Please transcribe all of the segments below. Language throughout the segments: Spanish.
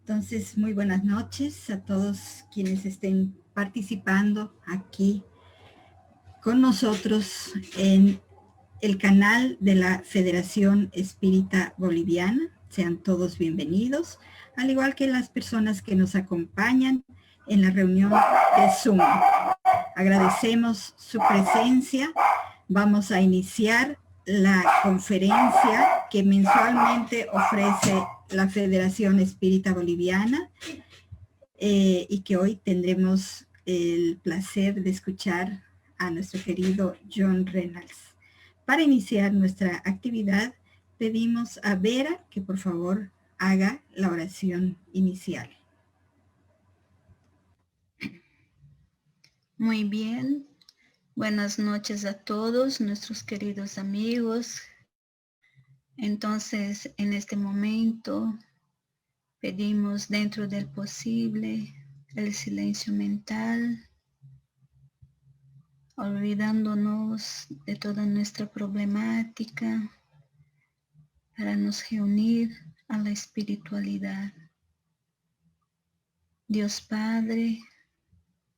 Entonces, muy buenas noches a todos quienes estén participando aquí con nosotros en el canal de la Federación Espírita Boliviana. Sean todos bienvenidos, al igual que las personas que nos acompañan en la reunión de Zoom. Agradecemos su presencia. Vamos a iniciar la conferencia que mensualmente ofrece la Federación Espírita Boliviana y que hoy tendremos el placer de escuchar a nuestro querido John Reynolds. Para iniciar nuestra actividad, pedimos a Vera que por favor haga la oración inicial. Muy bien, buenas noches a todos nuestros queridos amigos. Entonces, en este momento, pedimos dentro del posible el silencio mental, olvidándonos de toda nuestra problemática para nos reunir a la espiritualidad. Dios Padre,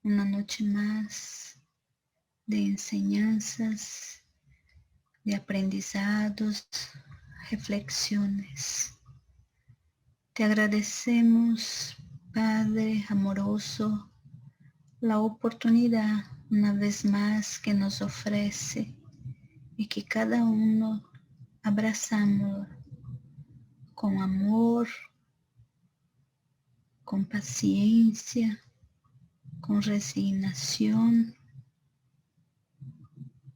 una noche más de enseñanzas, de aprendizados, reflexiones. Te agradecemos, Padre amoroso, la oportunidad una vez más que nos ofrece y que cada uno abrazamos con amor, con paciencia, con resignación.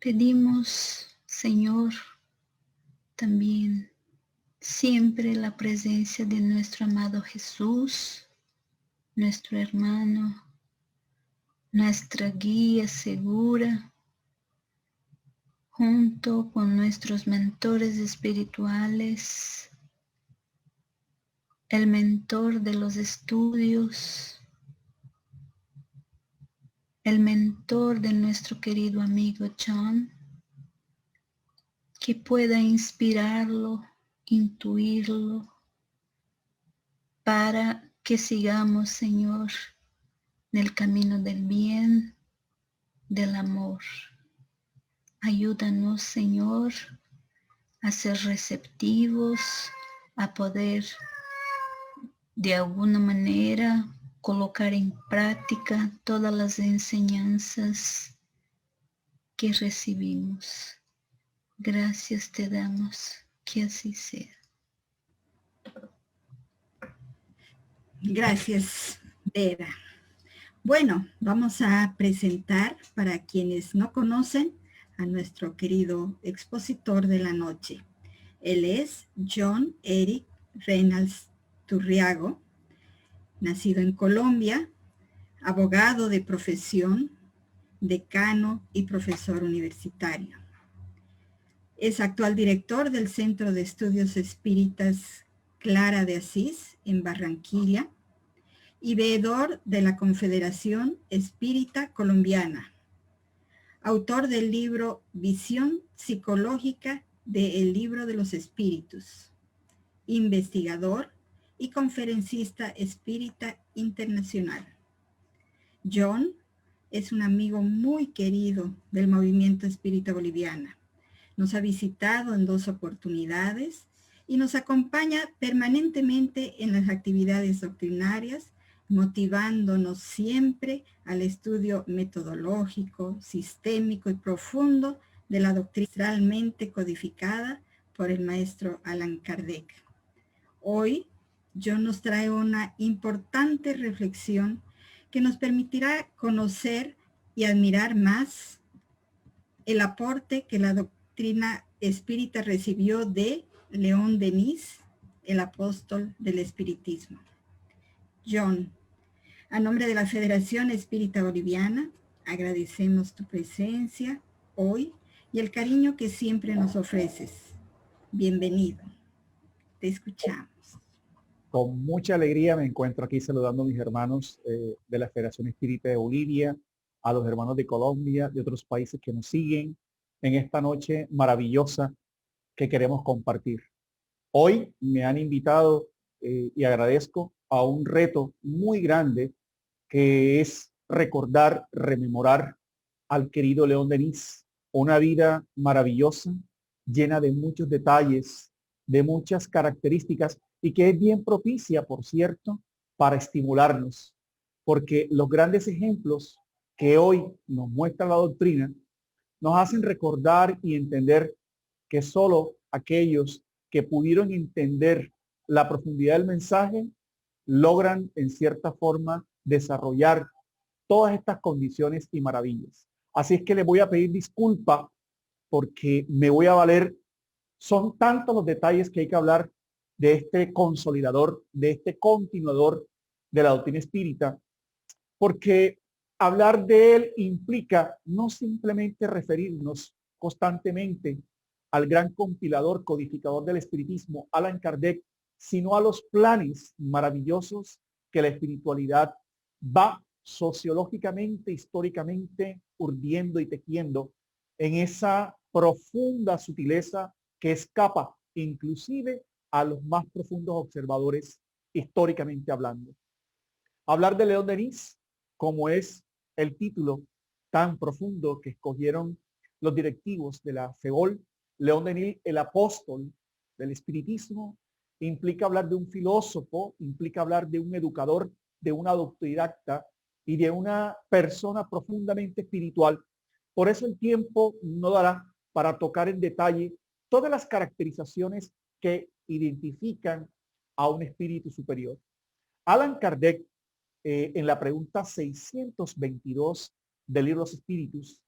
Pedimos, Señor, también siempre la presencia de nuestro amado Jesús, nuestro hermano, nuestra guía segura, junto con nuestros mentores espirituales, el mentor de los estudios, el mentor de nuestro querido amigo John, que pueda inspirarlo, intuirlo, para que sigamos, Señor, en el camino del bien, del amor. Ayúdanos, Señor, a ser receptivos, a poder de alguna manera colocar en práctica todas las enseñanzas que recibimos. Gracias te damos, que así sea. Gracias, Vera. Bueno, vamos a presentar para quienes no conocen a nuestro querido expositor de la noche. Él es John Eric Reynolds Turriago, nacido en Colombia, abogado de profesión, decano y profesor universitario. Es actual director del Centro de Estudios Espíritas Clara de Asís en Barranquilla y veedor de la Confederación Espírita Colombiana. Autor del libro Visión Psicológica del Libro de los Espíritus. Investigador y conferencista espírita internacional. John es un amigo muy querido del movimiento espírita boliviana. Nos ha visitado en 2 oportunidades y nos acompaña permanentemente en las actividades doctrinarias, motivándonos siempre al estudio metodológico, sistémico y profundo de la doctrina realmente codificada por el maestro Allan Kardec. Hoy, John nos trae una importante reflexión que nos permitirá conocer y admirar más el aporte que la doctrina espírita recibió de León Denis, el apóstol del espiritismo. John, a nombre de la Federación Espírita Boliviana, agradecemos tu presencia hoy y el cariño que siempre nos ofreces. Bienvenido. Te escuchamos. Con mucha alegría me encuentro aquí saludando a mis hermanos de la Federación Espírita de Bolivia, a los hermanos de Colombia, de otros países que nos siguen en esta noche maravillosa que queremos compartir. Hoy me han invitado y agradezco a un reto muy grande que es recordar, rememorar al querido León Denis, una vida maravillosa, llena de muchos detalles, de muchas características y que es bien propicia, por cierto, para estimularnos, porque los grandes ejemplos que hoy nos muestra la doctrina nos hacen recordar y entender que solo aquellos que pudieron entender la profundidad del mensaje logran en cierta forma desarrollar todas estas condiciones y maravillas. Así es que le voy a pedir disculpa porque me voy a valer, son tantos los detalles que hay que hablar de este consolidador, de este continuador de la doctrina espírita, porque hablar de él implica no simplemente referirnos constantemente al gran compilador, codificador del espiritismo, Allan Kardec, sino a los planes maravillosos que la espiritualidad va sociológicamente, históricamente urdiendo y tejiendo en esa profunda sutileza que escapa inclusive a los más profundos observadores históricamente hablando. Hablar de León Denis, como es el título tan profundo que escogieron los directivos de la FEBOL, León Denis, el apóstol del espiritismo, implica hablar de un filósofo, implica hablar de un educador, de un autodidacta y de una persona profundamente espiritual. Por eso el tiempo no dará para tocar en detalle todas las caracterizaciones que identifican a un espíritu superior. Allan Kardec, en la pregunta 622 del libro de los espíritus,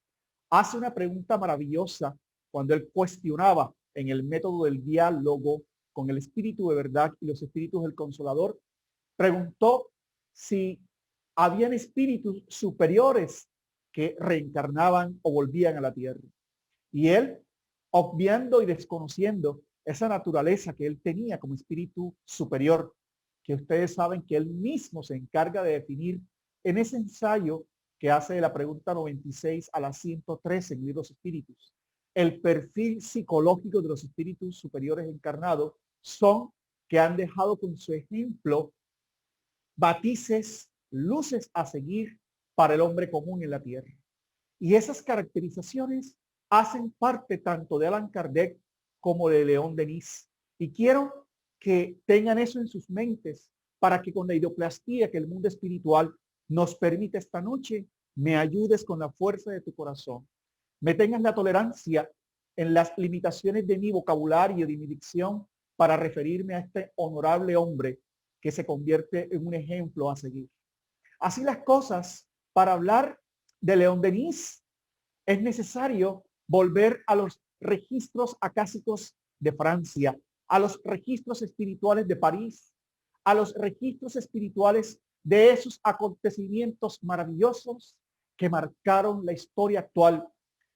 hace una pregunta maravillosa cuando él cuestionaba en el método del diálogo con el espíritu de verdad y los espíritus del consolador. Preguntó si habían espíritus superiores que reencarnaban o volvían a la tierra. Y él, obviando y desconociendo esa naturaleza que él tenía como espíritu superior, que ustedes saben que él mismo se encarga de definir en ese ensayo que hace de la pregunta 96 a la 113 en el libro de los espíritus. El perfil psicológico de los espíritus superiores encarnados son que han dejado con su ejemplo matices, luces a seguir para el hombre común en la tierra. Y esas caracterizaciones hacen parte tanto de Allan Kardec como de León Denis. Y quiero que tengan eso en sus mentes para que con la idioplastía que el mundo espiritual nos permite esta noche, me ayudes con la fuerza de tu corazón. Me tengas la tolerancia en las limitaciones de mi vocabulario, de mi dicción, para referirme a este honorable hombre que se convierte en un ejemplo a seguir. Así las cosas, para hablar de León Denis, es necesario volver a los registros acásicos de Francia, a los registros espirituales de París, a los registros espirituales de esos acontecimientos maravillosos que marcaron la historia actual,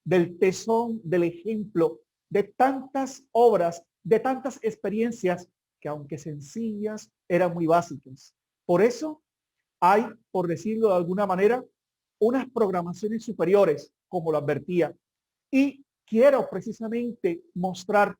del tesón, del ejemplo, de tantas obras, de tantas experiencias que aunque sencillas, eran muy básicas. Por eso hay, por decirlo de alguna manera, unas programaciones superiores, como lo advertía. Y quiero precisamente mostrar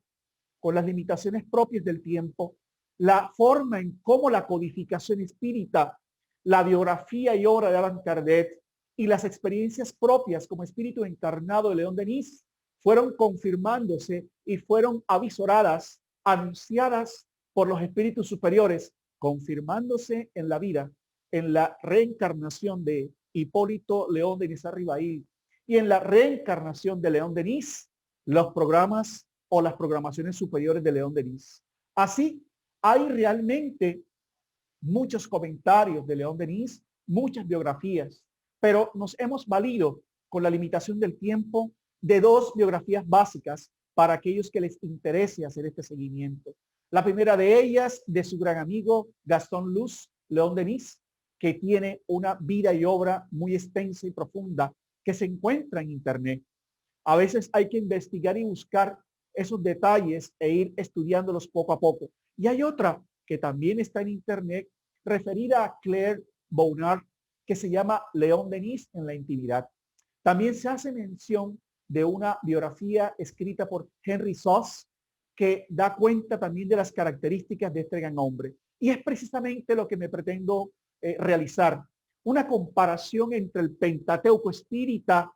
con las limitaciones propias del tiempo la forma en cómo la codificación espírita, la biografía y obra de Allan Kardec y las experiencias propias como espíritu encarnado de León Denis fueron confirmándose y fueron avisoradas, anunciadas por los espíritus superiores, confirmándose en la vida, en la reencarnación de Hipólito León Denis Arribaí y en la reencarnación de León Denis, los programas o las programaciones superiores de León Denis. Así, hay realmente muchos comentarios de León Denis, muchas biografías, pero nos hemos valido con la limitación del tiempo de dos biografías básicas para aquellos que les interese hacer este seguimiento. La primera de ellas, de su gran amigo Gastón Luz, León Denis, que tiene una vida y obra muy extensa y profunda que se encuentra en internet. A veces hay que investigar y buscar esos detalles e ir estudiándolos poco a poco. Y hay otra que también está en internet referida a Claire Bonnard, que se llama León Denis en la intimidad. También se hace mención de una biografía escrita por Henry Soss que da cuenta también de las características de este gran hombre. Y es precisamente lo que me pretendo realizar. Una comparación entre el Pentateuco espírita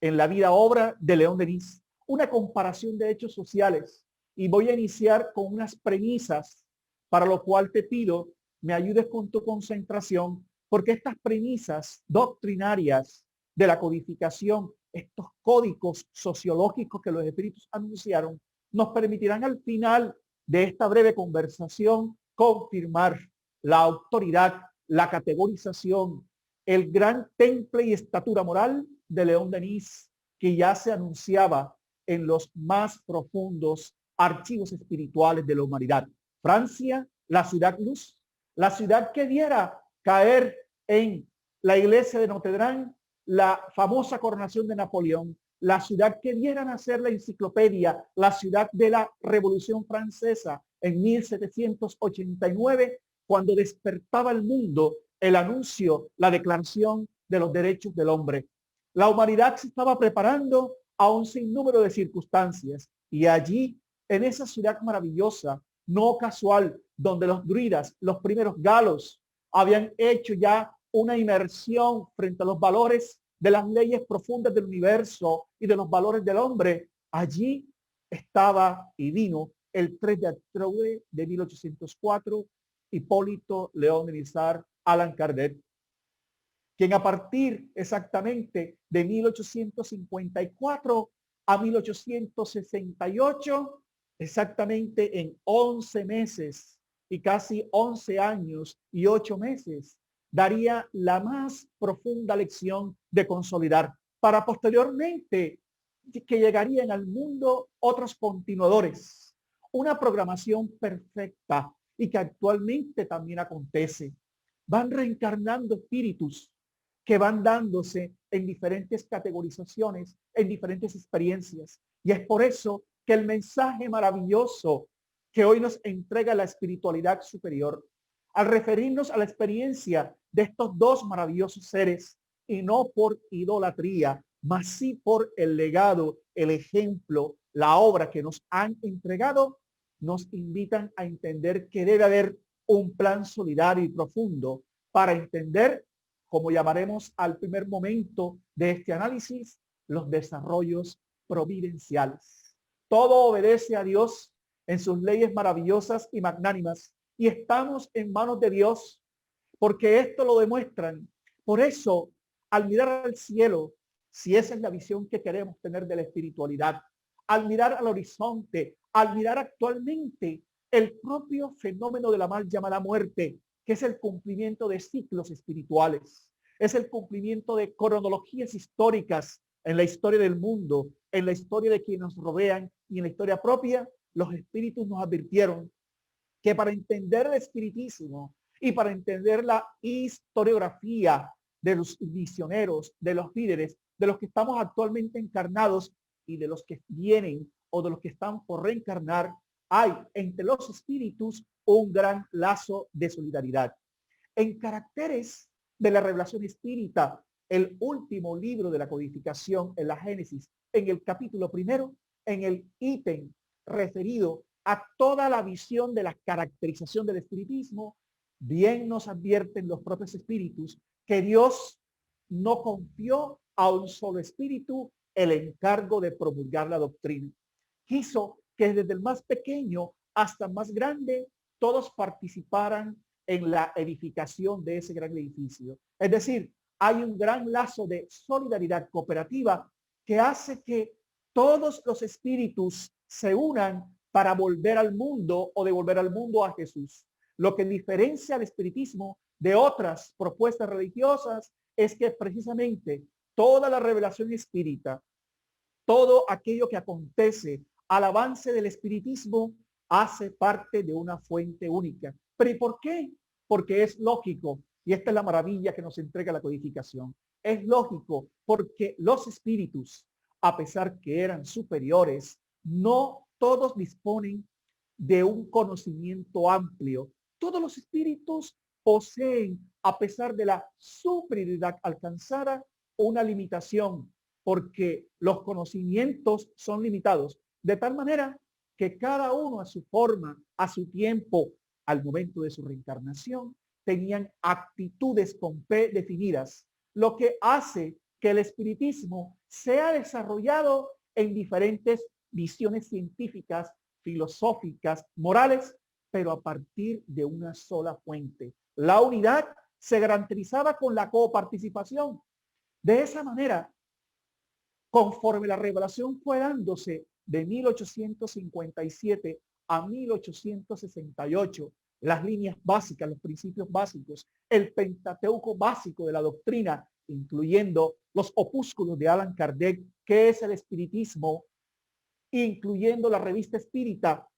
en la vida obra de León Denis. Una comparación de hechos sociales. Y voy a iniciar con unas premisas, para lo cual te pido me ayudes con tu concentración, porque estas premisas doctrinarias de la codificación, estos códigos sociológicos que los espíritus anunciaron, nos permitirán al final de esta breve conversación confirmar la autoridad, la categorización, el gran temple y estatura moral de León Denis, que ya se anunciaba en los más profundos archivos espirituales de la humanidad. Francia, la ciudad luz, la ciudad que viera caer en la iglesia de Notre Dame la famosa coronación de Napoleón, la ciudad que viera nacer la enciclopedia, la ciudad de la Revolución Francesa en 1789, cuando despertaba el mundo el anuncio, la declaración de los derechos del hombre. La humanidad se estaba preparando a un sinnúmero de circunstancias, y allí, en esa ciudad maravillosa, no casual, donde los druidas, los primeros galos, habían hecho ya una inmersión frente a los valores de las leyes profundas del universo y de los valores del hombre, allí estaba y vino el 3 de octubre de 1804, Hipólito León de Nizar Allan Kardec, quien a partir exactamente de 1854 a 1868, exactamente en 11 meses y casi 11 años y 8 meses, daría la más profunda lección de consolidar, para posteriormente que llegarían al mundo otros continuadores, una programación perfecta, y que actualmente también acontece. Van reencarnando espíritus que van dándose en diferentes categorizaciones, en diferentes experiencias. Y es por eso que el mensaje maravilloso que hoy nos entrega la espiritualidad superior, al referirnos a la experiencia de estos dos maravillosos seres, y no por idolatría, mas sí por el legado, el ejemplo, la obra que nos han entregado, nos invitan a entender que debe haber un plan solidario y profundo para entender, como llamaremos al primer momento de este análisis, los desarrollos providenciales. Todo obedece a Dios en sus leyes maravillosas y magnánimas, y estamos en manos de Dios, porque esto lo demuestran. Por eso, al mirar al cielo, si esa es la visión que queremos tener de la espiritualidad, al mirar al horizonte, al mirar actualmente el propio fenómeno de la mal llamada muerte, que es el cumplimiento de ciclos espirituales, es el cumplimiento de cronologías históricas en la historia del mundo, en la historia de quienes nos rodean y en la historia propia. Los espíritus nos advirtieron que para entender el espiritismo y para entender la historiografía de los misioneros, de los líderes, de los que estamos actualmente encarnados y de los que vienen o de los que están por reencarnar, hay entre los espíritus un gran lazo de solidaridad. En Caracteres de la Revelación Espírita, el último libro de la codificación, en la Génesis, en el capítulo primero, en el ítem referido a toda la visión de la caracterización del espiritismo, bien nos advierten los propios espíritus que Dios no confió a un solo espíritu el encargo de promulgar la doctrina. Quiso que desde el más pequeño hasta el más grande todos participaran en la edificación de ese gran edificio. Es decir, hay un gran lazo de solidaridad cooperativa que hace que todos los espíritus se unan para volver al mundo o devolver al mundo a Jesús. Lo que diferencia al espiritismo de otras propuestas religiosas es que precisamente toda la revelación espírita, todo aquello que acontece al avance del espiritismo, hace parte de una fuente única. ¿Pero y por qué? Porque es lógico, y esta es la maravilla que nos entrega la codificación. Es lógico porque los espíritus, a pesar que eran superiores, no todos disponen de un conocimiento amplio. Todos los espíritus poseen, a pesar de la superioridad alcanzada, una limitación, porque los conocimientos son limitados, de tal manera que cada uno a su forma, a su tiempo, al momento de su reencarnación, tenían actitudes con P definidas, lo que hace que el espiritismo sea desarrollado en diferentes visiones científicas, filosóficas, morales, pero a partir de una sola fuente. La unidad se garantizaba con la coparticipación. De esa manera, conforme la revelación fue dándose de 1857 a 1868, las líneas básicas, los principios básicos, el Pentateuco básico de la doctrina, incluyendo los opúsculos de Allan Kardec, que es el espiritismo, incluyendo la revista Espírita,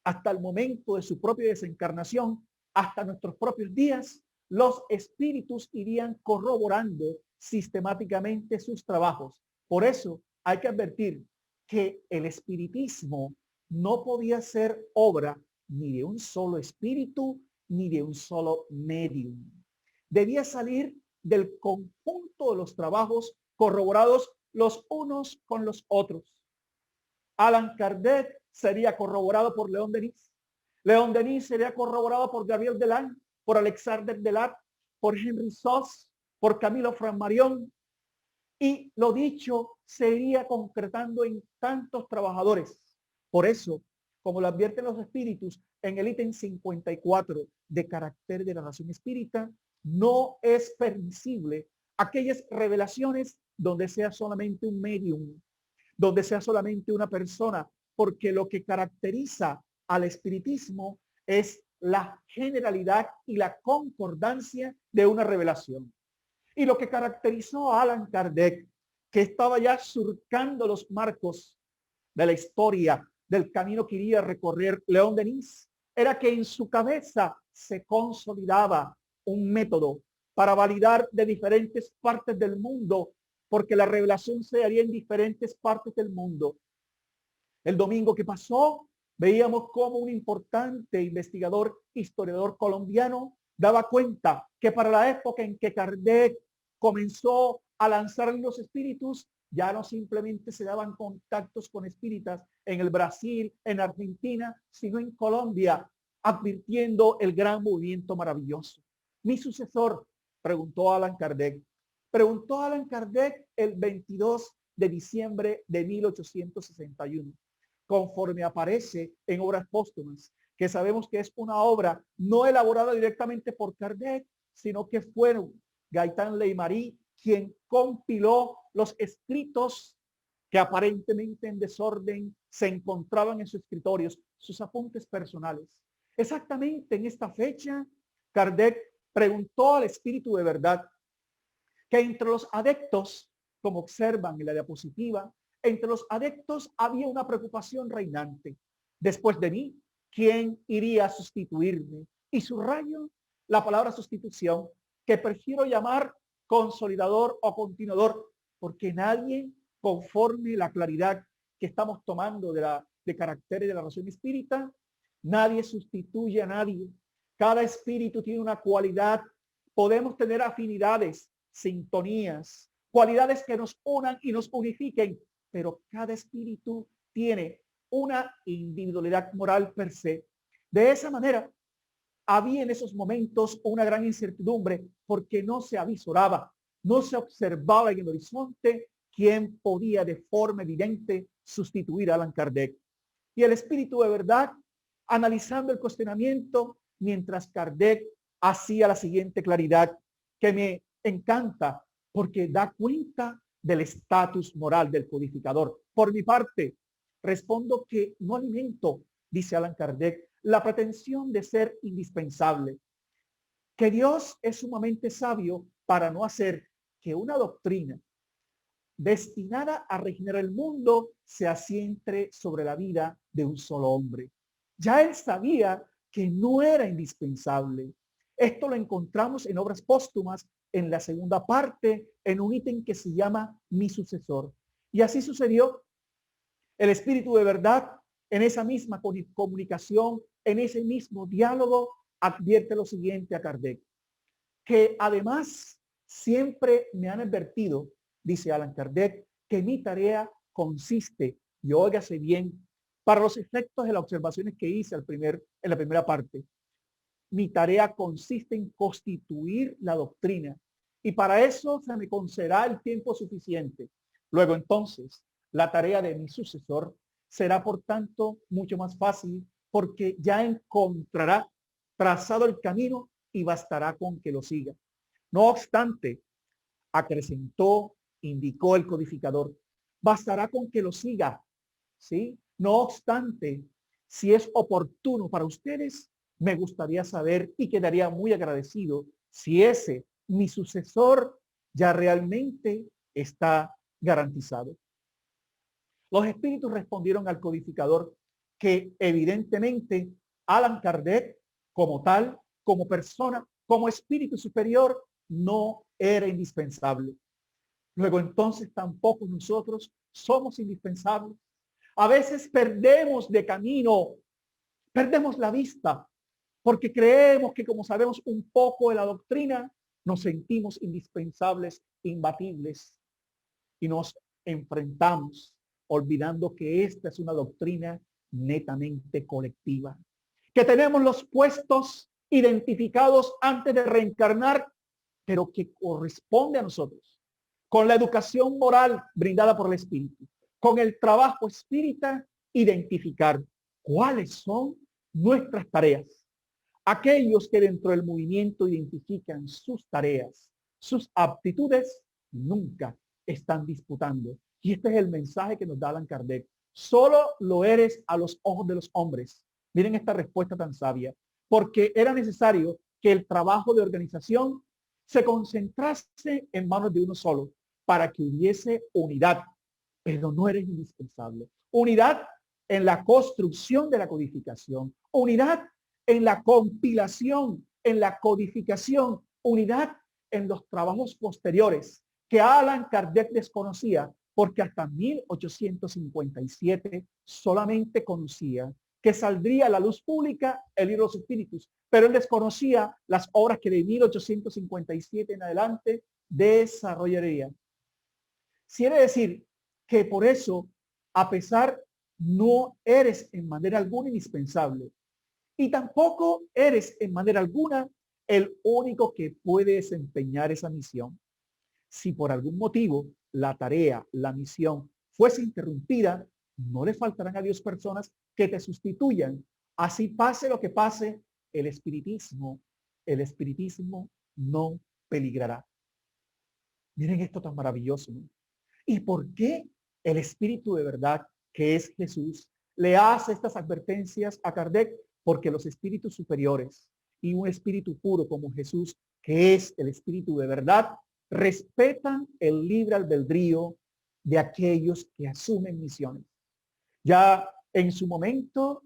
hasta el momento de su propia desencarnación, hasta nuestros propios días, los espíritus irían corroborando sistemáticamente sus trabajos. Por eso hay que advertir que el espiritismo no podía ser obra ni de un solo espíritu ni de un solo medium. Debía salir del conjunto de los trabajos corroborados los unos con los otros. Allan Kardec sería corroborado por León Denis. León Denis sería corroborado por Gabriel Deland, por Alexander Delat, por Henry Sos, por Camilo Flammarion. Y lo dicho se iría concretando en tantos trabajadores. Por eso, como lo advierten los espíritus en el ítem 54 de carácter de la nación espírita, no es permisible aquellas revelaciones donde sea solamente un medium, donde sea solamente una persona, porque lo que caracteriza al espiritismo es la generalidad y la concordancia de una revelación. Y lo que caracterizó a Allan Kardec, que estaba ya surcando los marcos de la historia del camino que iría a recorrer León Denis, era que en su cabeza se consolidaba un método para validar de diferentes partes del mundo, porque la revelación se haría en diferentes partes del mundo. El domingo que pasó, veíamos cómo un importante investigador, historiador colombiano, daba cuenta que para la época en que Kardec comenzó a lanzar los espíritus, ya no simplemente se daban contactos con espíritas en el Brasil, en Argentina, sino en Colombia, advirtiendo el gran movimiento maravilloso. Mi sucesor, preguntó Allan Kardec, el 22 de diciembre de 1861, conforme aparece en Obras Póstumas, que sabemos que es una obra no elaborada directamente por Kardec, sino que fueron Gaitán Leymarie quien compiló los escritos que aparentemente en desorden se encontraban en sus escritorios, sus apuntes personales. Exactamente en esta fecha, Kardec preguntó al Espíritu de Verdad que entre los adeptos, como observan en la diapositiva, entre los adeptos había una preocupación reinante. Después de mí, ¿quién iría a sustituirme? Y subrayo la palabra sustitución, que prefiero llamar consolidador o continuador, porque nadie, conforme la claridad que estamos tomando de caracteres de la razón espírita, nadie sustituye a nadie. Cada espíritu tiene una cualidad. Podemos tener afinidades, sintonías, cualidades que nos unan y nos unifiquen, pero cada espíritu tiene una individualidad moral per se. De esa manera, había en esos momentos una gran incertidumbre porque no se avisoraba, no se observaba en el horizonte quién podía de forma evidente sustituir a Allan Kardec. Y el Espíritu de Verdad, analizando el cuestionamiento, mientras Kardec hacía la siguiente claridad que me encanta porque da cuenta del estatus moral del codificador. Por mi parte, respondo que no alimento, dice Allan Kardec, la pretensión de ser indispensable, que Dios es sumamente sabio para no hacer que una doctrina destinada a regenerar el mundo se asiente sobre la vida de un solo hombre. Ya él sabía que no era indispensable. Esto lo encontramos en Obras Póstumas, en la segunda parte, en un ítem que se llama Mi sucesor. Y así sucedió. El Espíritu de Verdad, en esa misma comunicación, en ese mismo diálogo, advierte lo siguiente a Kardec, que además siempre me han advertido, dice Allan Kardec, que mi tarea consiste, y óigase bien, para los efectos de las observaciones que hice en la primera parte, mi tarea consiste en constituir la doctrina y para eso se me concederá el tiempo suficiente. Luego entonces, la tarea de mi sucesor será por tanto mucho más fácil porque ya encontrará trazado el camino y bastará con que lo siga. No obstante, acrecentó, indicó el codificador, bastará con que lo siga, ¿sí? No obstante, si es oportuno para ustedes, me gustaría saber y quedaría muy agradecido si ese, mi sucesor, ya realmente está garantizado. Los espíritus respondieron al codificador que evidentemente Allan Kardec, como tal, como persona, como espíritu superior, no era indispensable. Luego entonces tampoco nosotros somos indispensables. A veces perdemos de camino, perdemos la vista, porque creemos que como sabemos un poco de la doctrina, nos sentimos indispensables, imbatibles, y nos enfrentamos olvidando que esta es una doctrina netamente colectiva, que tenemos los puestos identificados antes de reencarnar, pero que corresponde a nosotros, con la educación moral brindada por el Espíritu, con el trabajo espírita, identificar cuáles son nuestras tareas. Aquellos que dentro del movimiento identifican sus tareas, sus aptitudes, nunca están disputando. Y este es el mensaje que nos da Allan Kardec. Solo lo eres a los ojos de los hombres. Miren esta respuesta tan sabia. Porque era necesario que el trabajo de organización se concentrase en manos de uno solo para que hubiese unidad. Pero no eres indispensable. Unidad en la construcción de la codificación. Unidad en la compilación, en la codificación. Unidad en los trabajos posteriores que Allan Kardec desconocía, porque hasta 1857 solamente conocía que saldría a la luz pública el libro de los espíritus, pero él desconocía las obras que de 1857 en adelante desarrollaría. Quiere decir que por eso, a pesar, no eres en manera alguna indispensable y tampoco eres en manera alguna el único que puede desempeñar esa misión. Si por algún motivo la tarea, la misión fuese interrumpida, no le faltarán a Dios personas que te sustituyan. Así pase lo que pase, el espiritismo no peligrará. Miren esto tan maravilloso, ¿no? ¿Y por qué el espíritu de verdad, que es Jesús, le hace estas advertencias a Kardec? Porque los espíritus superiores y un espíritu puro como Jesús, que es el espíritu de verdad, respetan el libre albedrío de aquellos que asumen misiones. Ya en su momento,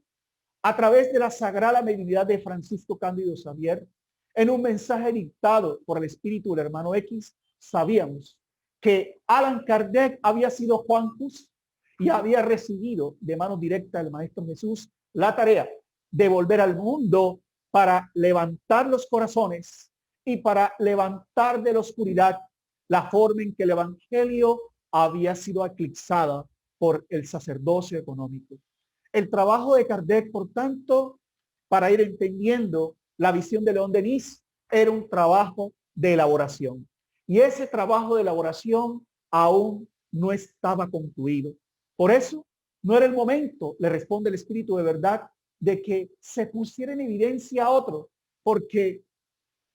a través de la sagrada mediunidad de Francisco Cándido Xavier, en un mensaje dictado por el espíritu del hermano X, sabíamos que Allan Kardec había sido Juan Hus y había recibido de mano directa del Maestro Jesús la tarea de volver al mundo para levantar los corazones y para levantar de la oscuridad la forma en que el evangelio había sido eclipsada por el sacerdocio económico. El trabajo de Kardec, por tanto, para ir entendiendo la visión de León Denis, era un trabajo de elaboración. Y ese trabajo de elaboración aún no estaba concluido. Por eso, no era el momento, le responde el Espíritu de verdad, de que se pusiera en evidencia a otro, porque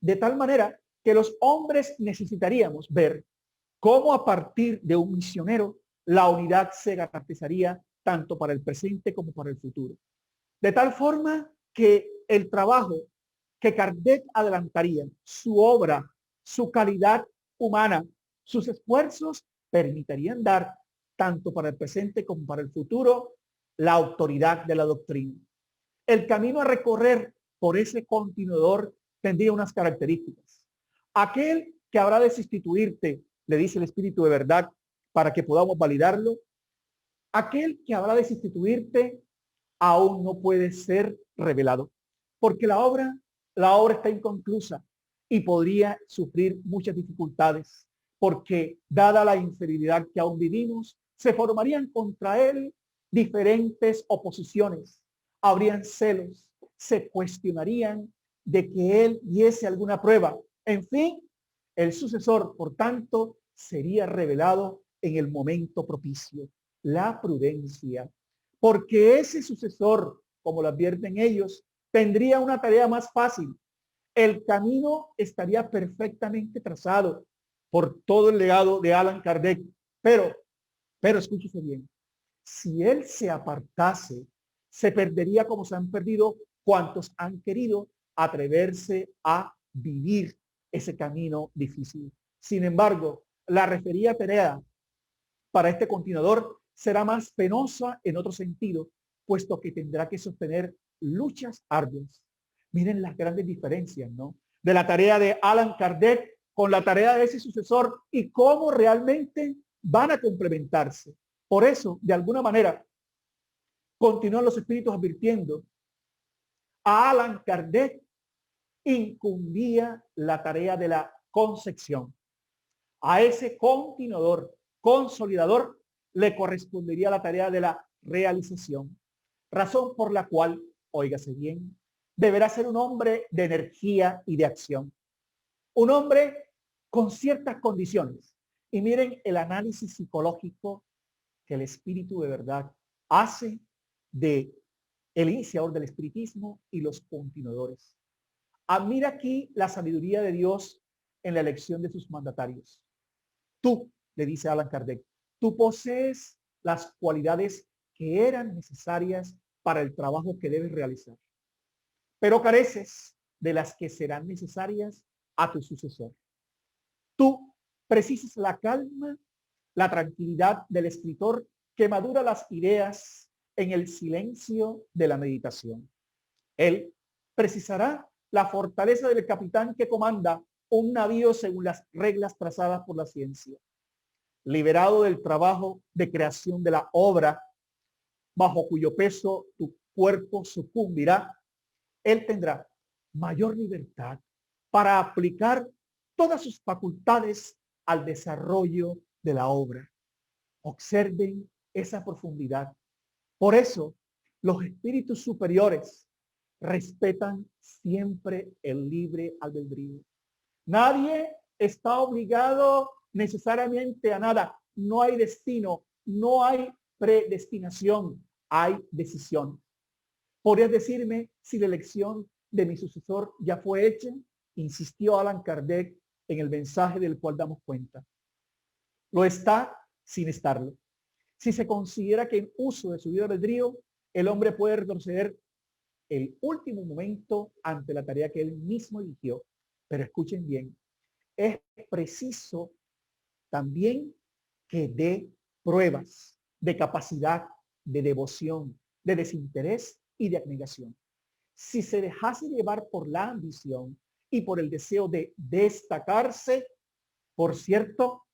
de tal manera que los hombres necesitaríamos ver cómo a partir de un misionero la unidad se garantizaría tanto para el presente como para el futuro. De tal forma que el trabajo que Kardec adelantaría, su obra, su calidad humana, sus esfuerzos permitirían dar tanto para el presente como para el futuro la autoridad de la doctrina. El camino a recorrer por ese continuador tendría unas características. Aquel que habrá de sustituirte, le dice el Espíritu de verdad, para que podamos validarlo, aquel que habrá de sustituirte aún no puede ser revelado, porque la obra está inconclusa y podría sufrir muchas dificultades, porque dada la infidelidad que aún vivimos, se formarían contra él diferentes oposiciones, habrían celos, se cuestionarían de que él diese alguna prueba. En fin, el sucesor, por tanto, sería revelado en el momento propicio. La prudencia. Porque ese sucesor, como lo advierten ellos, tendría una tarea más fácil. El camino estaría perfectamente trazado por todo el legado de Allan Kardec. Pero escúchese bien, si él se apartase, se perdería como se han perdido cuantos han querido atreverse a vivir ese camino difícil. Sin embargo, la referida tarea para este continuador será más penosa en otro sentido, puesto que tendrá que sostener luchas arduas. Miren las grandes diferencias, ¿no? De la tarea de Allan Kardec con la tarea de ese sucesor y cómo realmente van a complementarse. Por eso, de alguna manera, continúan los espíritus advirtiendo a Allan Kardec incumbía la tarea de la concepción. A ese continuador, consolidador, le correspondería la tarea de la realización. Razón por la cual, óigase bien, deberá ser un hombre de energía y de acción. Un hombre con ciertas condiciones. Y miren el análisis psicológico que el espíritu de verdad hace de el iniciador del espiritismo y los continuadores. Admira aquí la sabiduría de Dios en la elección de sus mandatarios. Tú, le dice Allan Kardec, tú posees las cualidades que eran necesarias para el trabajo que debes realizar, pero careces de las que serán necesarias a tu sucesor. Tú precisas la calma, la tranquilidad del escritor que madura las ideas en el silencio de la meditación. Él precisará la fortaleza del capitán que comanda un navío según las reglas trazadas por la ciencia. Liberado del trabajo de creación de la obra, bajo cuyo peso tu cuerpo sucumbirá, él tendrá mayor libertad para aplicar todas sus facultades al desarrollo de la obra. Observen esa profundidad. Por eso, los espíritus superiores respetan siempre el libre albedrío. Nadie está obligado necesariamente a nada. No hay destino, no hay predestinación, hay decisión. ¿Podrías decirme si la elección de mi sucesor ya fue hecha? Insistió Allan Kardec en el mensaje del cual damos cuenta. Lo está sin estarlo. Si se considera que en uso de su libre albedrío, el hombre puede retroceder el último momento ante la tarea que él mismo eligió. Pero escuchen bien, es preciso también que dé pruebas de capacidad, de devoción, de desinterés y de abnegación. Si se dejase llevar por la ambición y por el deseo de destacarse, por cierto,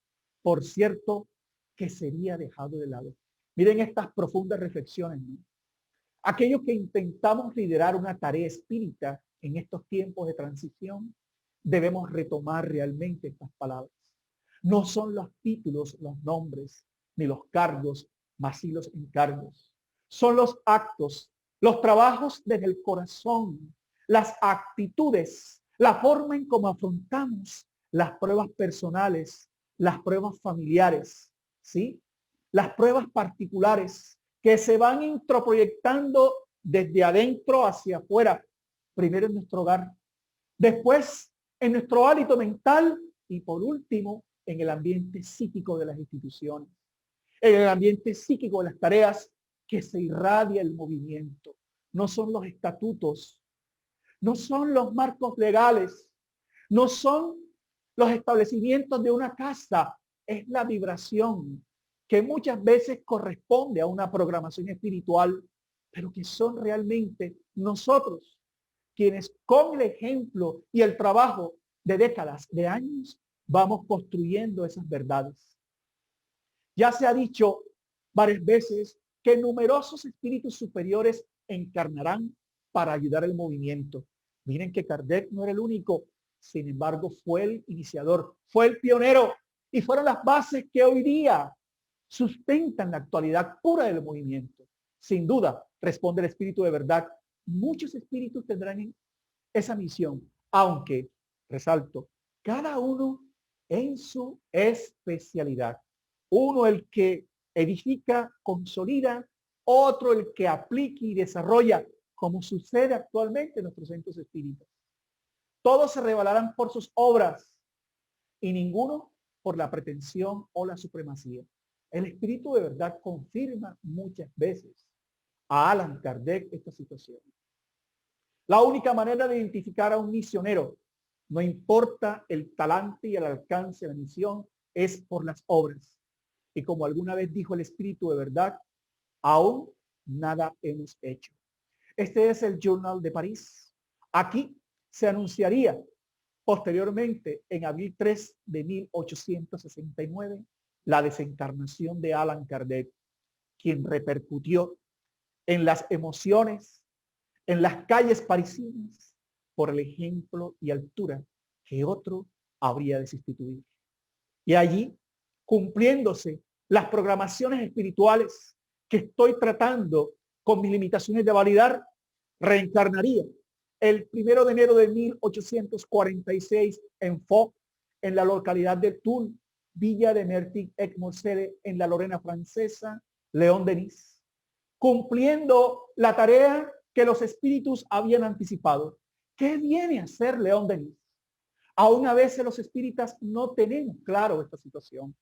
que sería dejado de lado. Miren estas profundas reflexiones, ¿no? Aquellos que intentamos liderar una tarea espírita en estos tiempos de transición, debemos retomar realmente estas palabras. No son los títulos, los nombres, ni los cargos, mas sí los encargos. Son los actos, los trabajos desde el corazón, las actitudes, la forma en cómo afrontamos las pruebas personales, las pruebas familiares, ¿sí? Las pruebas particulares que se van introproyectando desde adentro hacia afuera, primero en nuestro hogar, después en nuestro hálito mental y por último en el ambiente psíquico de las instituciones, en el ambiente psíquico de las tareas que se irradia el movimiento. No son los estatutos, no son los marcos legales, no son los establecimientos de una casa, es la vibración que muchas veces corresponde a una programación espiritual, pero que son realmente nosotros quienes con el ejemplo y el trabajo de décadas, de años, vamos construyendo esas verdades. Ya se ha dicho varias veces que numerosos espíritus superiores encarnarán para ayudar al movimiento. Miren que Kardec no era el único, sin embargo fue el iniciador, fue el pionero y fueron las bases que hoy día sustentan la actualidad pura del movimiento. Sin duda, responde el espíritu de verdad, muchos espíritus tendrán esa misión, aunque, resalto, cada uno en su especialidad. Uno el que edifica, consolida, otro el que aplica y desarrolla, como sucede actualmente en nuestros centros espíritas. Todos se revelarán por sus obras y ninguno por la pretensión o la supremacía. El Espíritu de verdad confirma muchas veces a Allan Kardec esta situación. La única manera de identificar a un misionero, no importa el talante y el alcance de la misión, es por las obras. Y como alguna vez dijo el Espíritu de verdad, aún nada hemos hecho. Este es el Journal de París. Aquí se anunciaría posteriormente, en abril 3 de 1869, la desencarnación de Allan Kardec, quien repercutió en las emociones, en las calles parisinas, por el ejemplo y altura que otro habría de sustituir. Y allí, cumpliéndose las programaciones espirituales que estoy tratando con mis limitaciones de validar, reencarnaría el 1 de enero de 1846 en Foc, en la localidad de Toul, Villa de Mertigues-Aix-Moselle, en la Lorena francesa, León Denis, cumpliendo la tarea que los espíritus habían anticipado. ¿Qué viene a hacer León Denis? Aún a veces los espíritas no tenemos claro esta situación.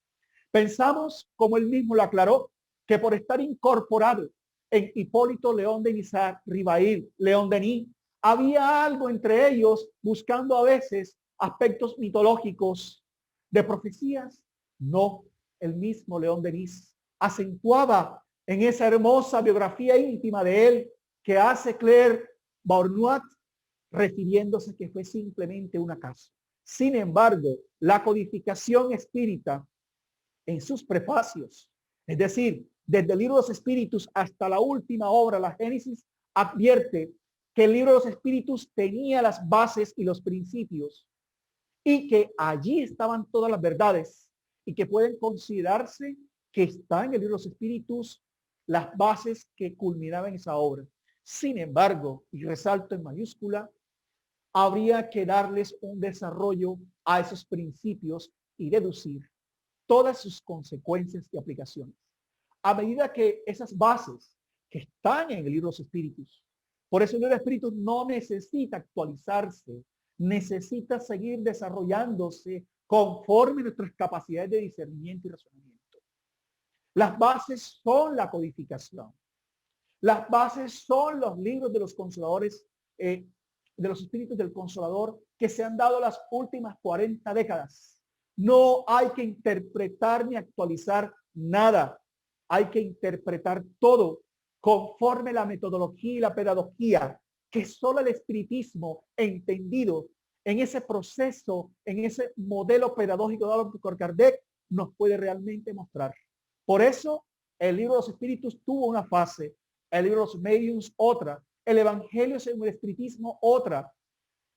Pensamos, como él mismo lo aclaró, que por estar incorporado en Hipólito León de Guizar, Ribail, León Denis, había algo entre ellos, buscando a veces aspectos mitológicos de profecías. No, el mismo León Denis acentuaba en esa hermosa biografía íntima de él que hace Claire Bournois, refiriéndose que fue simplemente un acaso. Sin embargo, la codificación espírita en sus prefacios, es decir, desde el libro de los espíritus hasta la última obra, la Génesis, advierte que el libro de los espíritus tenía las bases y los principios y que allí estaban todas las verdades y que pueden considerarse que está en el libro de los espíritus las bases que culminaban esa obra. Sin embargo, y resalto en mayúscula, habría que darles un desarrollo a esos principios y deducir todas sus consecuencias y aplicaciones. A medida que esas bases que están en el libro de los espíritus, por eso el libro de espíritus no necesita actualizarse, necesita seguir desarrollándose conforme nuestras capacidades de discernimiento y razonamiento. Las bases son la codificación. Las bases son los libros de los consoladores, de los espíritus del Consolador que se han dado las últimas 40 décadas. No hay que interpretar ni actualizar nada. Hay que interpretar todo conforme la metodología y la pedagogía que solo el espiritismo entendido en ese proceso, en ese modelo pedagógico dado por Kardec, nos puede realmente mostrar. Por eso el libro de los espíritus tuvo una fase, el libro de los mediums otra, el evangelio según el espiritismo otra,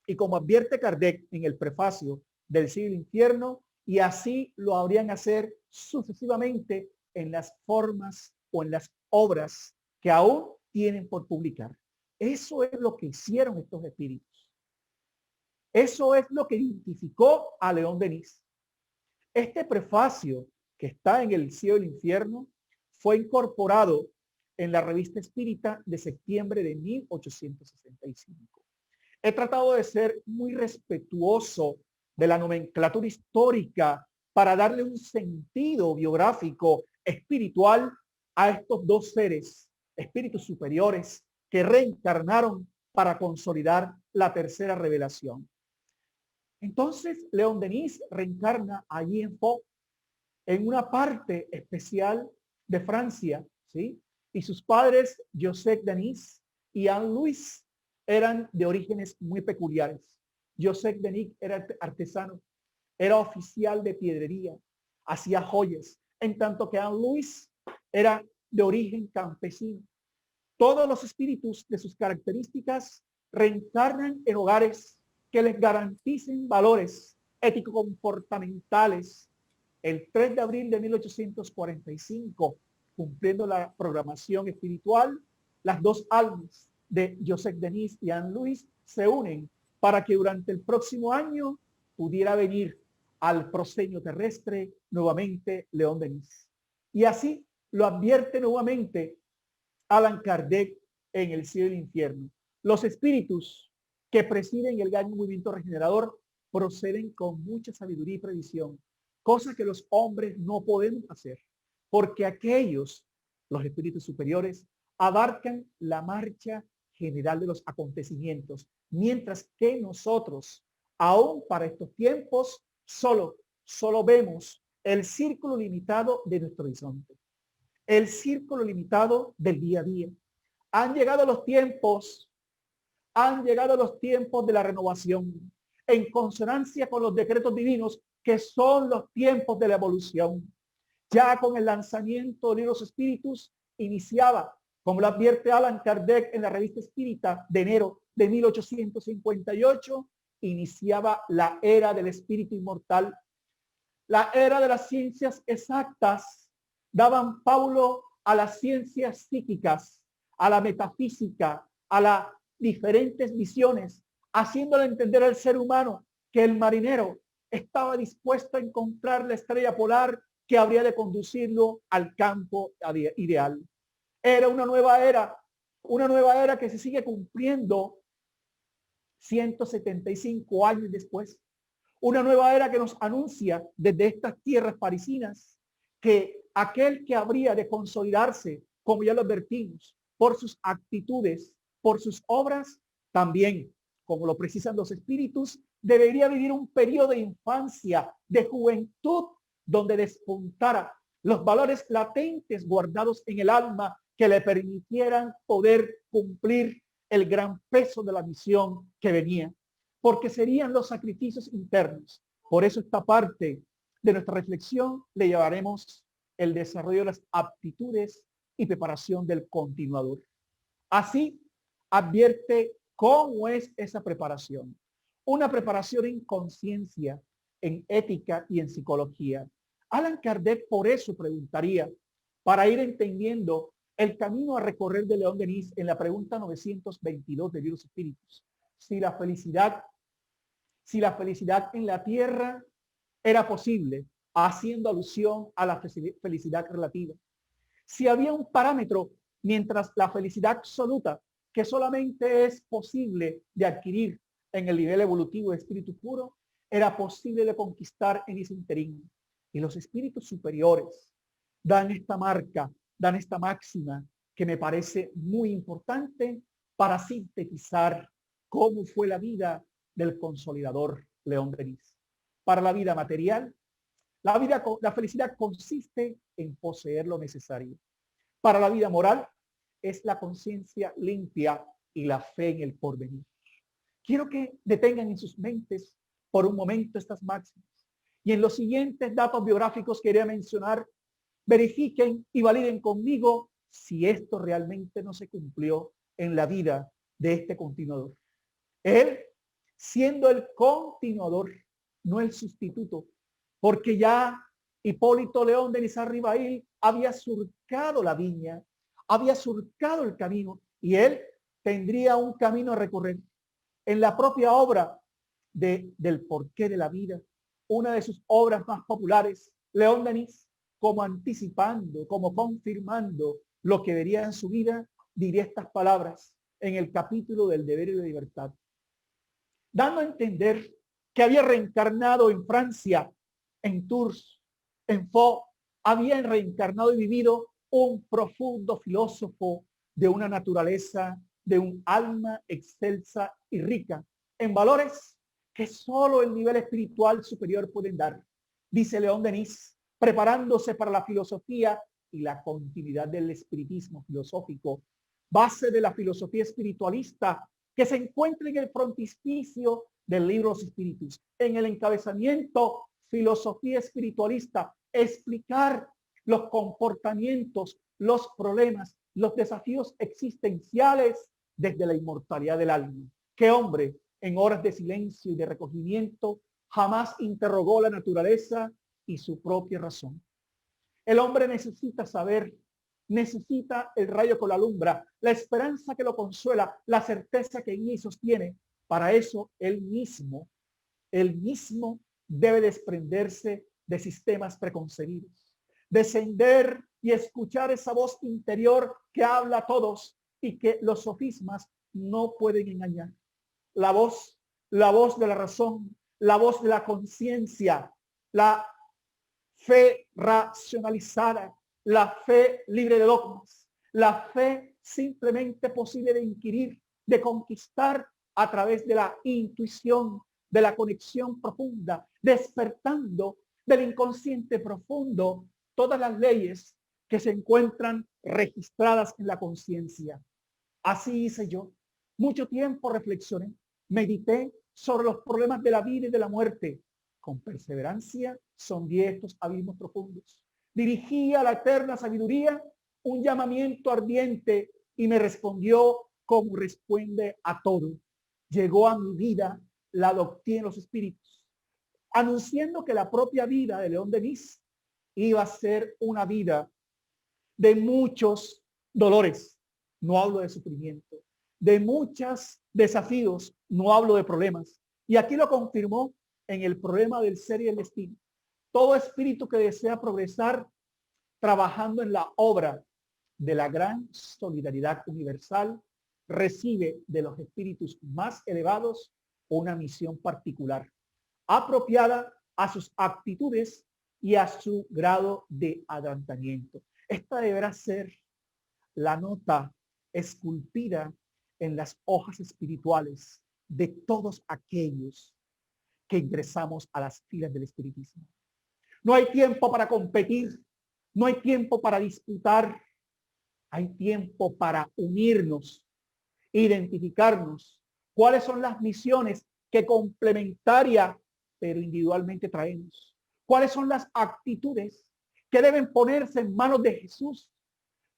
y como advierte Kardec en el prefacio del Cielo y el Infierno, y así lo habrían hacer sucesivamente en las formas o en las obras que aún tienen por publicar. Eso es lo que hicieron estos espíritus. Eso es lo que identificó a León Denis. Este prefacio que está en el Cielo y el Infierno fue incorporado en la Revista Espírita de septiembre de 1865. He tratado de ser muy respetuoso de la nomenclatura histórica para darle un sentido biográfico espiritual a estos dos seres, espíritus superiores, que reencarnaron para consolidar la tercera revelación. Entonces, León Denis reencarna allí en Pau, en una parte especial de Francia, ¿sí? Y sus padres, Joseph Denis y Anne-Louise, eran de orígenes muy peculiares. Joseph Denis era artesano, era oficial de piedrería, hacía joyas, en tanto que Anne-Louise era de origen campesino. Todos los espíritus de sus características reencarnan en hogares que les garanticen valores ético-comportamentales. El 3 de abril de 1845, cumpliendo la programación espiritual, las dos almas de Joseph Denis y Anne-Louise se unen para que durante el próximo año pudiera venir al proscenio terrestre nuevamente León Denis. Y así lo advierte nuevamente Allan Kardec en El cielo y el infierno. Los espíritus que presiden el gran movimiento regenerador proceden con mucha sabiduría y previsión, cosa que los hombres no podemos hacer, porque aquellos, los espíritus superiores, abarcan la marcha general de los acontecimientos, mientras que nosotros, aún para estos tiempos, solo vemos el círculo limitado de nuestro horizonte, el círculo limitado del día a día. Han llegado los tiempos de la renovación, en consonancia con los decretos divinos, que son los tiempos de la evolución. Ya con el lanzamiento de los espíritus iniciaba, como lo advierte Allan Kardec en la Revista Espírita de enero de 1858, iniciaba la era del espíritu inmortal. La era de las ciencias exactas daban paulo a las ciencias psíquicas, a la metafísica, a las diferentes visiones, haciéndole entender al ser humano que el marinero estaba dispuesto a encontrar la estrella polar que habría de conducirlo al campo ideal. Era una nueva era que se sigue cumpliendo 175 años después. Una nueva era que nos anuncia desde estas tierras parisinas que aquel que habría de consolidarse, como ya lo advertimos, por sus actitudes, por sus obras, también, como lo precisan los espíritus, debería vivir un periodo de infancia, de juventud, donde despuntara los valores latentes guardados en el alma que le permitieran poder cumplir el gran peso de la misión que venía, porque serían los sacrificios internos. Por eso esta parte de nuestra reflexión le llevaremos el desarrollo de las aptitudes y preparación del continuador. Así advierte cómo es esa preparación. Una preparación en conciencia, en ética y en psicología. Allan Kardec por eso preguntaría, para ir entendiendo el camino a recorrer de León Denis en la pregunta 922 de Libros Espíritus, si la felicidad en la tierra era posible, haciendo alusión a la felicidad relativa. Si había un parámetro, mientras la felicidad absoluta, que solamente es posible de adquirir en el nivel evolutivo de espíritu puro, era posible de conquistar en ese interín. Y los espíritus superiores dan esta marca, dan esta máxima que me parece muy importante para sintetizar cómo fue la vida del consolidador León Denis. Para la vida material, la felicidad consiste en poseer lo necesario. Para la vida moral, es la conciencia limpia y la fe en el porvenir. Quiero que detengan en sus mentes por un momento estas máximas. Y en los siguientes datos biográficos que quería mencionar, verifiquen y validen conmigo si esto realmente no se cumplió en la vida de este continuador. Él, siendo el continuador, no el sustituto, porque ya Hipólito León Denis Arribail había surcado la viña, había surcado el camino, y él tendría un camino a recorrer. En la propia obra del porqué de la vida, una de sus obras más populares, León Denis, como anticipando, como confirmando lo que vería en su vida, diría estas palabras en el capítulo del deber y la libertad, dando a entender que había reencarnado en Francia, en Tours, en Faux, había reencarnado y vivido un profundo filósofo de una naturaleza, de un alma excelsa y rica en valores que solo el nivel espiritual superior pueden dar. Dice León Denis, preparándose para la filosofía y la continuidad del espiritismo filosófico, base de la filosofía espiritualista que se encuentra en el frontispicio del libro Los Espíritus. En el encabezamiento, filosofía espiritualista, explicar los comportamientos, los problemas, los desafíos existenciales desde la inmortalidad del alma. ¿Qué hombre en horas de silencio y de recogimiento jamás interrogó la naturaleza y su propia razón? El hombre necesita saber, necesita el rayo que lo alumbra, la esperanza que lo consuela, la certeza que guía y sostiene, Para eso, él mismo debe desprenderse de sistemas preconcebidos, descender y escuchar esa voz interior que habla a todos y que los sofismas no pueden engañar. La voz de la razón, la voz de la conciencia, la fe racionalizada, la fe libre de dogmas, la fe simplemente posible de inquirir, de conquistar a través de la intuición, de la conexión profunda, despertando del inconsciente profundo todas las leyes que se encuentran registradas en la conciencia. Así hice yo. Mucho tiempo reflexioné, medité sobre los problemas de la vida y de la muerte. Con perseverancia sondeé estos abismos profundos. Dirigí a la eterna sabiduría un llamamiento ardiente y me respondió como responde a todo. Llegó a mi vida la doctrina de los espíritus, anunciando que la propia vida de León Denis iba a ser una vida de muchos dolores. No hablo de sufrimiento, de muchos desafíos, no hablo de problemas. Y aquí lo confirmó en el problema del ser y el destino. Todo espíritu que desea progresar trabajando en la obra de la gran solidaridad universal recibe de los espíritus más elevados una misión particular, apropiada a sus actitudes y a su grado de adelantamiento. Esta deberá ser la nota esculpida en las hojas espirituales de todos aquellos que ingresamos a las filas del espiritismo. No hay tiempo para competir, no hay tiempo para disputar, hay tiempo para unirnos, identificarnos cuáles son las misiones que complementaria pero individualmente traemos, cuáles son las actitudes que deben ponerse en manos de Jesús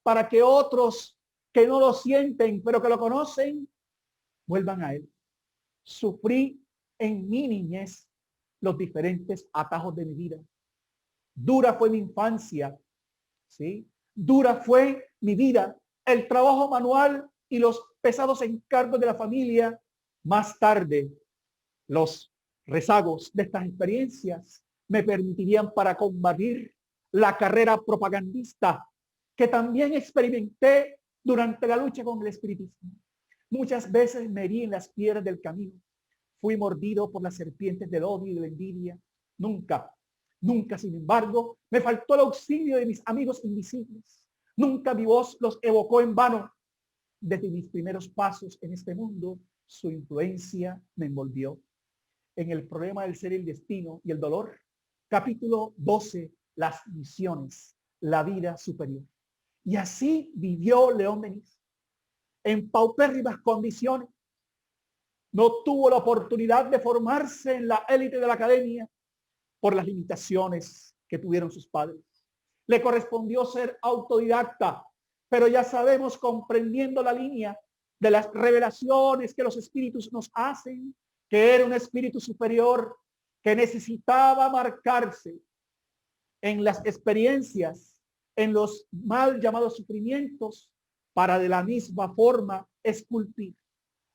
para que otros que no lo sienten pero que lo conocen vuelvan a él. Sufrí en mi niñez los diferentes atajos de mi vida. Dura fue mi infancia, ¿sí? Dura fue mi vida, el trabajo manual y los pesados encargos de la familia. Más tarde, los rezagos de estas experiencias me permitirían para combatir la carrera propagandista que también experimenté durante la lucha con el espiritismo. Muchas veces me herí en las piedras del camino. Fui mordido por las serpientes del odio y de la envidia. Nunca, sin embargo, me faltó el auxilio de mis amigos invisibles. Nunca mi voz los evocó en vano. Desde mis primeros pasos en este mundo, su influencia me envolvió. En el problema del ser y el destino y el dolor, capítulo 12, las misiones, la vida superior. Y así vivió León Denis, en paupérrimas condiciones. No tuvo la oportunidad de formarse en la élite de la academia por las limitaciones que tuvieron sus padres. Le correspondió ser autodidacta, pero ya sabemos, comprendiendo la línea de las revelaciones que los espíritus nos hacen, que era un espíritu superior que necesitaba marcarse en las experiencias, en los mal llamados sufrimientos, para de la misma forma esculpir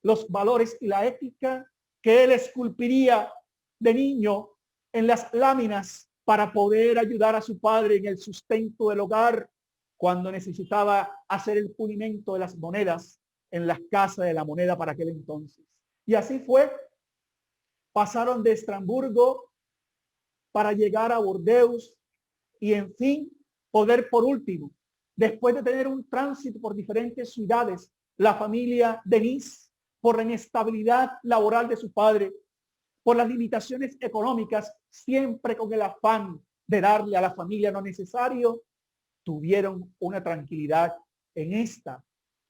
los valores y la ética que él esculpiría de niño en las láminas para poder ayudar a su padre en el sustento del hogar cuando necesitaba hacer el pulimento de las monedas en las casas de la moneda para aquel entonces. Y así fue. Pasaron de Estrasburgo para llegar a Burdeos y en fin poder por último, después de tener un tránsito por diferentes ciudades, la familia Denis, por la inestabilidad laboral de su padre, por las limitaciones económicas, siempre con el afán de darle a la familia lo necesario, tuvieron una tranquilidad en esta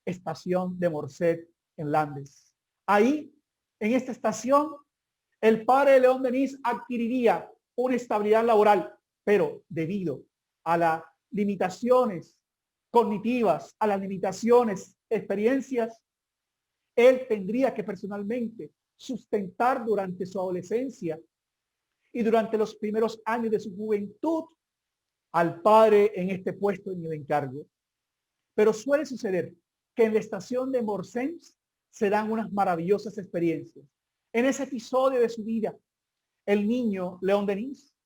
estación de Morset en Landes. Ahí, en esta estación, el padre de León Denis adquiriría una estabilidad laboral, pero debido a las limitaciones cognitivas, a las limitaciones, experiencias, él tendría que personalmente sustentar durante su adolescencia y durante los primeros años de su juventud al padre en este puesto en el encargo. Pero suele suceder que en la estación de Morsens se dan unas maravillosas experiencias. En ese episodio de su vida, el niño León Denis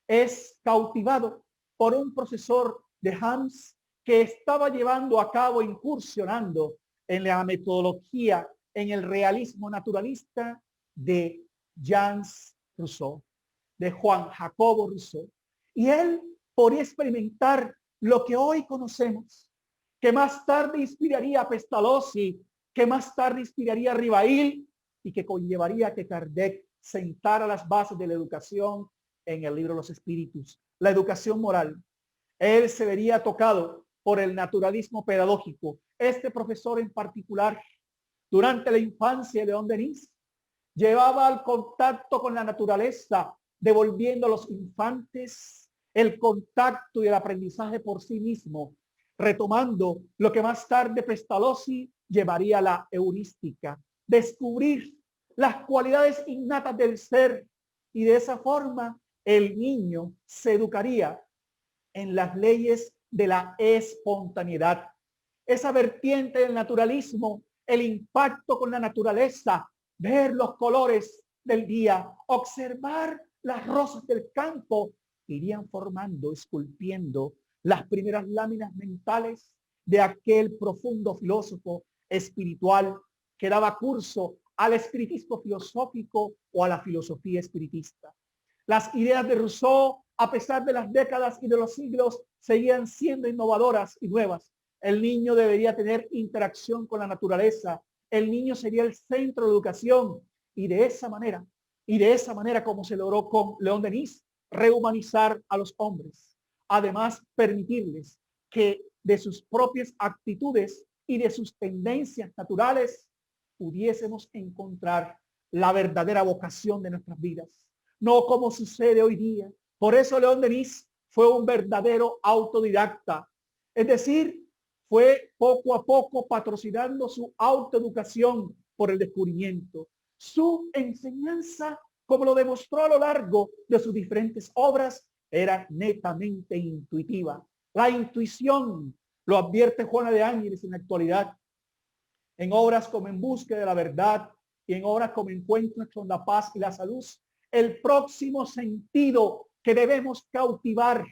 es cautivado por un profesor de Hams que estaba llevando a cabo, incursionando en la metodología, en el realismo naturalista de Jean Rousseau, de Juan Jacobo Rousseau. Y él podría experimentar lo que hoy conocemos, que más tarde inspiraría a Pestalozzi, que más tarde inspiraría a Rivail y que conllevaría a que Kardec sentara las bases de la educación en el libro de los espíritus, la educación moral. Él se vería tocado por el naturalismo pedagógico. Este profesor en particular, durante la infancia de León Denis, llevaba al contacto con la naturaleza, devolviendo a los infantes el contacto y el aprendizaje por sí mismo, retomando lo que más tarde Pestalozzi llevaría a la heurística, descubrir las cualidades innatas del ser, y de esa forma el niño se educaría en las leyes de la espontaneidad. Esa vertiente del naturalismo, el impacto con la naturaleza, ver los colores del día, observar las rosas del campo, irían formando, esculpiendo las primeras láminas mentales de aquel profundo filósofo espiritual que daba curso al espiritismo filosófico o a la filosofía espiritista. Las ideas de Rousseau, a pesar de las décadas y de los siglos, seguían siendo innovadoras y nuevas. El niño debería tener interacción con la naturaleza. El niño sería el centro de educación. Y de esa manera como se logró con León Denis, rehumanizar a los hombres. Además, permitirles que de sus propias actitudes y de sus tendencias naturales pudiésemos encontrar la verdadera vocación de nuestras vidas. No como sucede hoy día. Por eso León Denis fue un verdadero autodidacta. Es decir, fue poco a poco patrocinando su autoeducación por el descubrimiento. Su enseñanza, como lo demostró a lo largo de sus diferentes obras, era netamente intuitiva. La intuición, lo advierte Juana de Ángeles en la actualidad, en obras como En Búsqueda de la Verdad y en obras como Encuentros con la Paz y la Salud. El próximo sentido que debemos cautivar,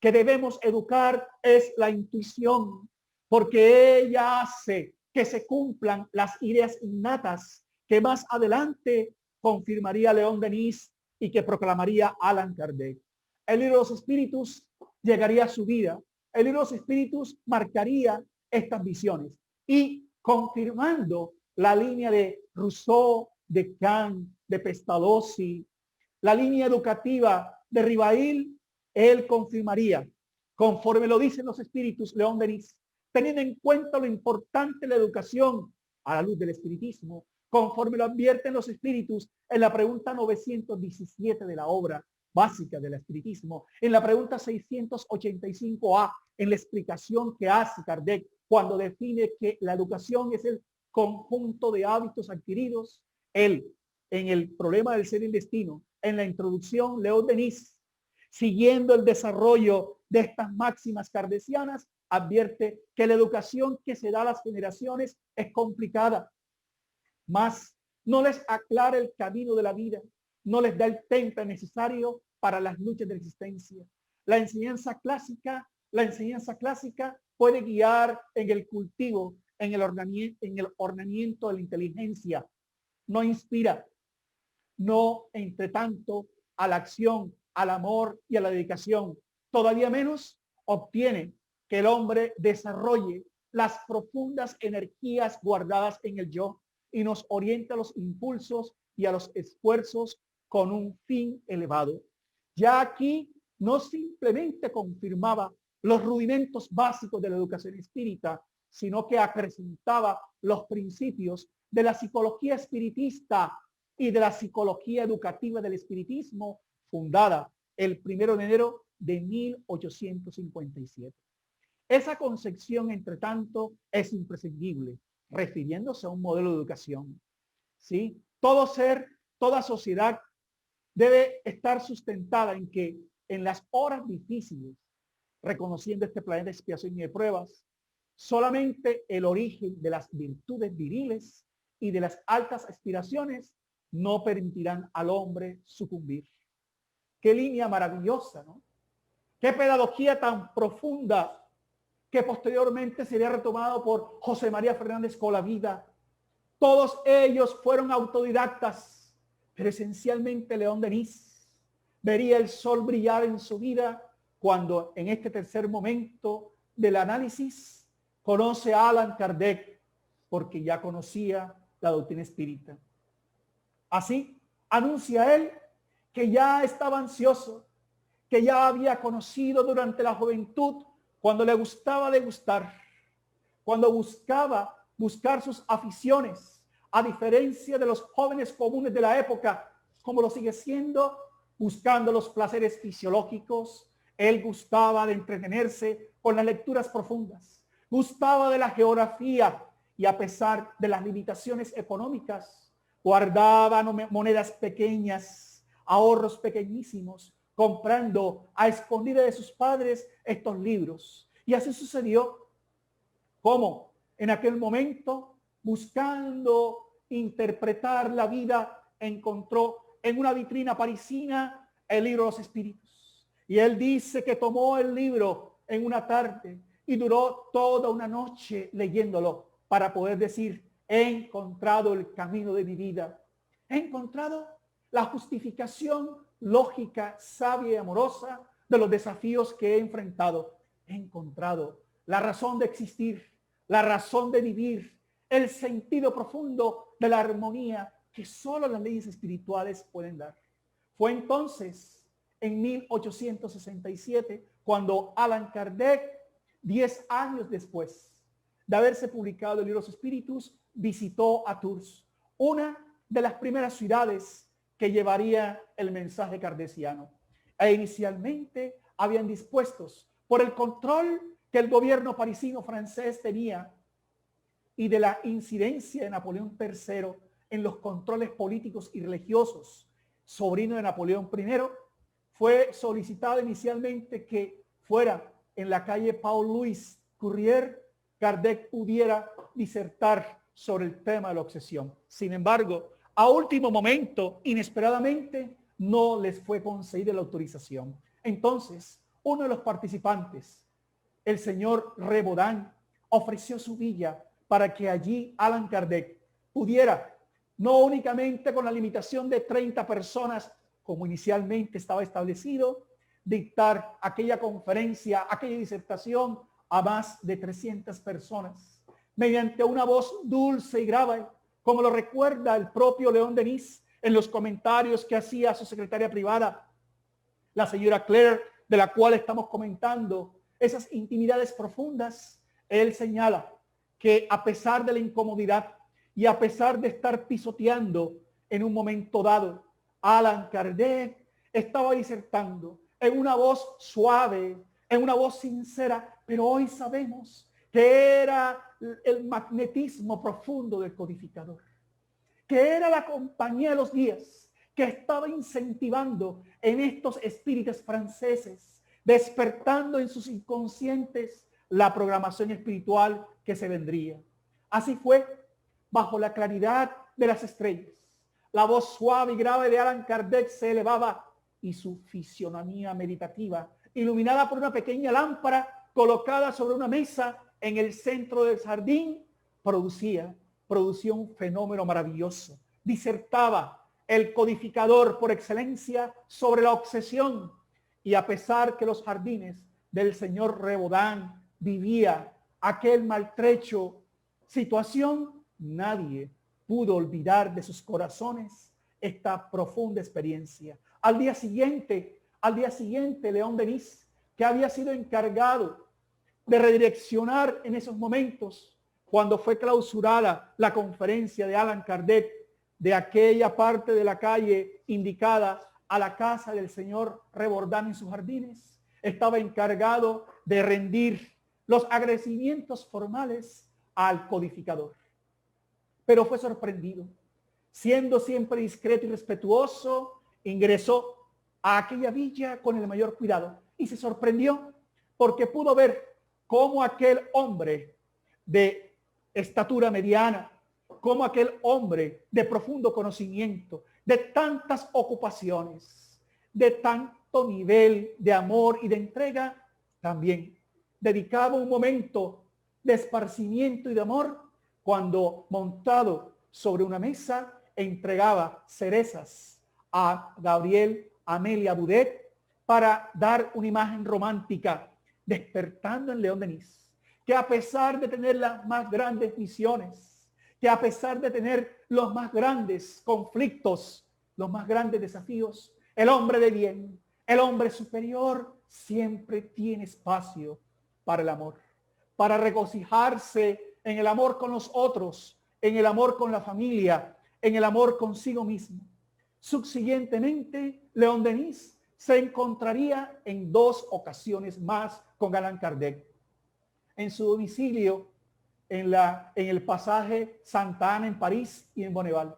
que debemos educar, es la intuición, porque ella hace que se cumplan las ideas innatas que más adelante confirmaría León Denis y que proclamaría Allan Kardec. El libro de los espíritus llegaría a su vida. El libro de los espíritus marcaría estas visiones y confirmando la línea de Rousseau, de Kant, de Pestalozzi, la línea educativa de Rivail, él confirmaría, conforme lo dicen los espíritus, León Denis, teniendo en cuenta lo importante de la educación a la luz del espiritismo, conforme lo advierten los espíritus en la pregunta 917 de la obra básica del espiritismo, en la pregunta 685A, en la explicación que hace Kardec cuando define que la educación es el conjunto de hábitos adquiridos. Él, en el problema del ser y el destino, en la introducción, León Denis, siguiendo el desarrollo de estas máximas kardecianas, advierte que la educación que se da a las generaciones es complicada, mas no les aclara el camino de la vida, no les da el temple necesario para las luchas de la existencia. La enseñanza clásica puede guiar en el cultivo, en el ordenamiento de la inteligencia, no inspira, no entre tanto a la acción, al amor y a la dedicación. Todavía menos obtiene que el hombre desarrolle las profundas energías guardadas en el yo y nos orienta a los impulsos y a los esfuerzos con un fin elevado. Ya aquí no simplemente confirmaba los rudimentos básicos de la educación espírita, sino que acrecentaba los principios de la psicología espiritista y de la psicología educativa del espiritismo, fundada el 1 de enero de 1857. Esa concepción, entre tanto, es imprescindible, refiriéndose a un modelo de educación. ¿Sí? Todo ser, toda sociedad debe estar sustentada en que en las horas difíciles, reconociendo este planeta de expiación y de pruebas, solamente el origen de las virtudes viriles y de las altas aspiraciones no permitirán al hombre sucumbir. Qué línea maravillosa, ¿no? Qué pedagogía tan profunda que posteriormente sería retomado por José María Fernández Colavida. Todos ellos fueron autodidactas, pero esencialmente León Denis vería el sol brillar en su vida cuando en este tercer momento del análisis conoce a Allan Kardec, porque ya conocía la doctrina espírita. Así anuncia él que ya estaba ansioso, que ya había conocido durante la juventud, cuando le gustaba degustar, cuando buscar sus aficiones, a diferencia de los jóvenes comunes de la época, como lo sigue siendo, buscando los placeres fisiológicos. Él gustaba de entretenerse con las lecturas profundas, gustaba de la geografía y, a pesar de las limitaciones económicas, guardaba monedas pequeñas, ahorros pequeñísimos, comprando a escondidas de sus padres estos libros. Y así sucedió como en aquel momento, buscando interpretar la vida, encontró en una vitrina parisina el libro de los espíritus. Y él dice que tomó el libro en una tarde y duró toda una noche leyéndolo para poder decir: he encontrado el camino de mi vida. He encontrado la justificación lógica, sabia y amorosa de los desafíos que he enfrentado. He encontrado la razón de existir, la razón de vivir, el sentido profundo de la armonía que solo las leyes espirituales pueden dar. Fue entonces, en 1867, cuando Allan Kardec, 10 años después de haberse publicado el libro de los espíritus, visitó a Tours, una de las primeras ciudades que llevaría el mensaje kardeciano. E inicialmente habían dispuestos, por el control que el gobierno parisino francés tenía y de la incidencia de Napoleón III en los controles políticos y religiosos, sobrino de Napoleón I, fue solicitado inicialmente que fuera en la calle Paul-Louis Courrier, Kardec pudiera disertar sobre el tema de la obsesión. Sin embargo, a último momento, inesperadamente, no les fue concedida la autorización. Entonces, uno de los participantes, el señor Rebaudin, ofreció su villa para que allí Allan Kardec pudiera, no únicamente con la limitación de 30 personas, como inicialmente estaba establecido, dictar aquella conferencia, aquella disertación a más de 300 personas, mediante una voz dulce y grave, como lo recuerda el propio León Denis en los comentarios que hacía a su secretaria privada, la señora Claire, de la cual estamos comentando esas intimidades profundas. Él señala que a pesar de la incomodidad y a pesar de estar pisoteando en un momento dado, Allan Kardec estaba disertando en una voz suave, en una voz sincera, pero hoy sabemos que era el magnetismo profundo del codificador, que era la compañía de los días que estaba incentivando en estos espíritus franceses, despertando en sus inconscientes la programación espiritual que se vendría. Así fue, bajo la claridad de las estrellas, la voz suave y grave de Allan Kardec se elevaba y su fisionomía meditativa, iluminada por una pequeña lámpara colocada sobre una mesa en el centro del jardín, producía un fenómeno maravilloso. Disertaba el codificador por excelencia sobre la obsesión, y a pesar que los jardines del señor Rebaudin vivía aquel maltrecho situación, nadie pudo olvidar de sus corazones esta profunda experiencia. Al día siguiente, León Denis, que había sido encargado de redireccionar en esos momentos, cuando fue clausurada la conferencia de Allan Kardec, de aquella parte de la calle indicada a la casa del señor Rebaudin en sus jardines, estaba encargado de rendir los agradecimientos formales al codificador. Pero fue sorprendido. Siendo siempre discreto y respetuoso, ingresó a aquella villa con el mayor cuidado y se sorprendió porque pudo ver cómo aquel hombre de estatura mediana, como aquel hombre de profundo conocimiento, de tantas ocupaciones, de tanto nivel de amor y de entrega, también dedicaba un momento de esparcimiento y de amor cuando, montado sobre una mesa, entregaba cerezas a Gabriel Amelia Boudet para dar una imagen romántica, despertando en León Denis que a pesar de tener las más grandes misiones, que a pesar de tener los más grandes conflictos, los más grandes desafíos, el hombre de bien, el hombre superior, siempre tiene espacio para el amor, para regocijarse en el amor con los otros, en el amor con la familia, en el amor consigo mismo. Subsiguientemente, León Denis se encontraría en 2 ocasiones más con Allan Kardec. En su domicilio, en el pasaje Santa Ana en París y en Bonneval.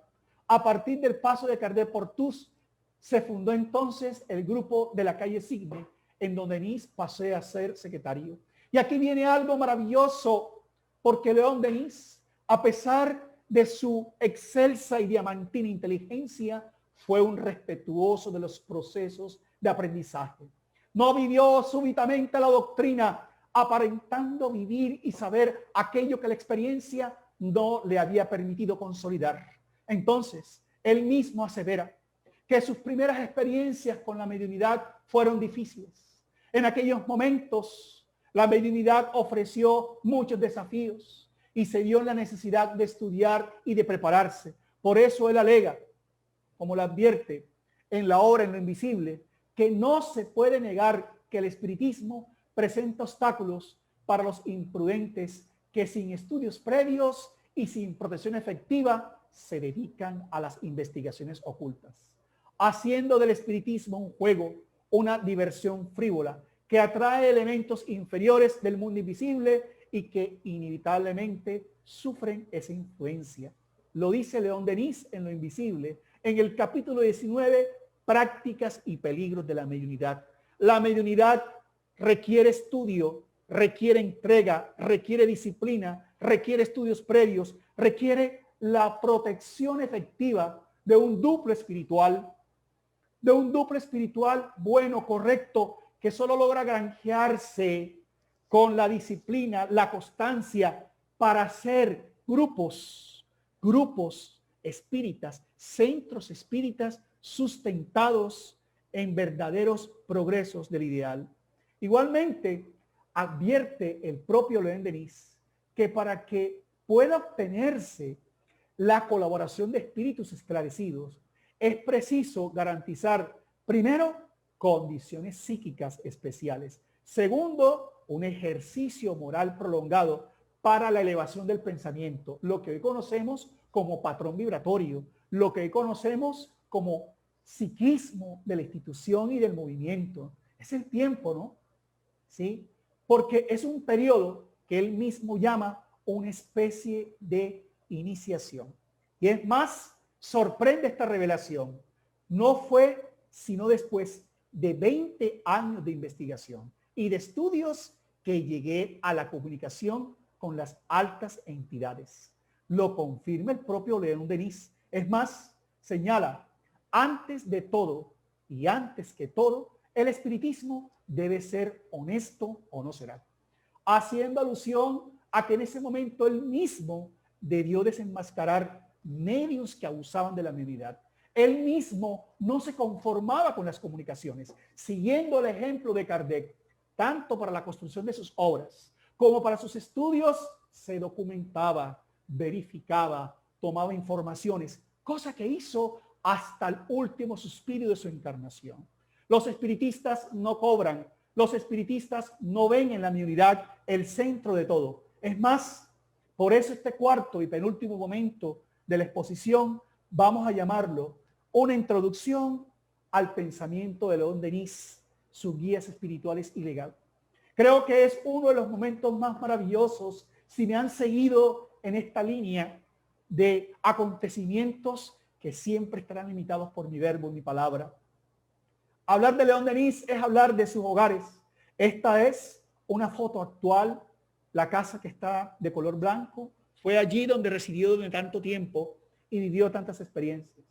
A partir del paso de Kardec por Tours, se fundó entonces el grupo de la calle Signe, en donde Denis pasé a ser secretario. Y aquí viene algo maravilloso, porque León Denis, a pesar de su excelsa y diamantina inteligencia, fue un respetuoso de los procesos de aprendizaje. No vivió súbitamente la doctrina, aparentando vivir y saber aquello que la experiencia no le había permitido consolidar. Entonces, él mismo asevera que sus primeras experiencias con la mediunidad fueron difíciles. En aquellos momentos, la mediunidad ofreció muchos desafíos y se vio en la necesidad de estudiar y de prepararse. Por eso él alega, como lo advierte en la obra En lo Invisible, que no se puede negar que el espiritismo presenta obstáculos para los imprudentes que sin estudios previos y sin protección efectiva se dedican a las investigaciones ocultas, haciendo del espiritismo un juego, una diversión frívola que atrae elementos inferiores del mundo invisible y que inevitablemente sufren esa influencia. Lo dice León Denis en Lo Invisible, en el capítulo 19, Prácticas y peligros de la mediunidad. La mediunidad requiere estudio, requiere entrega, requiere disciplina, requiere estudios previos, requiere la protección efectiva de un duplo espiritual, bueno, correcto, que solo logra granjearse con la disciplina, la constancia para hacer grupos espíritas, centros espíritas sustentados en verdaderos progresos del ideal. Igualmente, advierte el propio León Denis que para que pueda obtenerse la colaboración de espíritus esclarecidos, es preciso garantizar, primero, condiciones psíquicas especiales. Segundo, un ejercicio moral prolongado para la elevación del pensamiento, lo que hoy conocemos como patrón vibratorio, lo que hoy conocemos como psiquismo de la institución y del movimiento. Es el tiempo, ¿no? ¿Sí? Porque es un periodo que él mismo llama una especie de iniciación. Y es más, sorprende esta revelación. No fue sino después de 20 años de investigación y de estudios que llegué a la comunicación con las altas entidades. Lo confirma el propio León Denis. Es más, señala, antes de todo y antes que todo, el espiritismo debe ser honesto o no será. Haciendo alusión a que en ese momento él mismo debió desenmascarar medios que abusaban de la mediunidad. Él mismo no se conformaba con las comunicaciones, siguiendo el ejemplo de Kardec, tanto para la construcción de sus obras como para sus estudios, se documentaba, verificaba, tomaba informaciones, cosa que hizo hasta el último suspiro de su encarnación. Los espiritistas no cobran, los espiritistas no ven en la mediunidad el centro de todo. Es más, por eso este cuarto y penúltimo momento de la exposición vamos a llamarlo una introducción al pensamiento de León Denis, sus guías espirituales y legado. Creo que es uno de los momentos más maravillosos, si me han seguido en esta línea de acontecimientos que siempre estarán limitados por mi verbo y mi palabra. Hablar de León Denis es hablar de sus hogares. Esta es una foto actual, la casa que está de color blanco, Fue allí donde residió durante tanto tiempo y vivió tantas experiencias.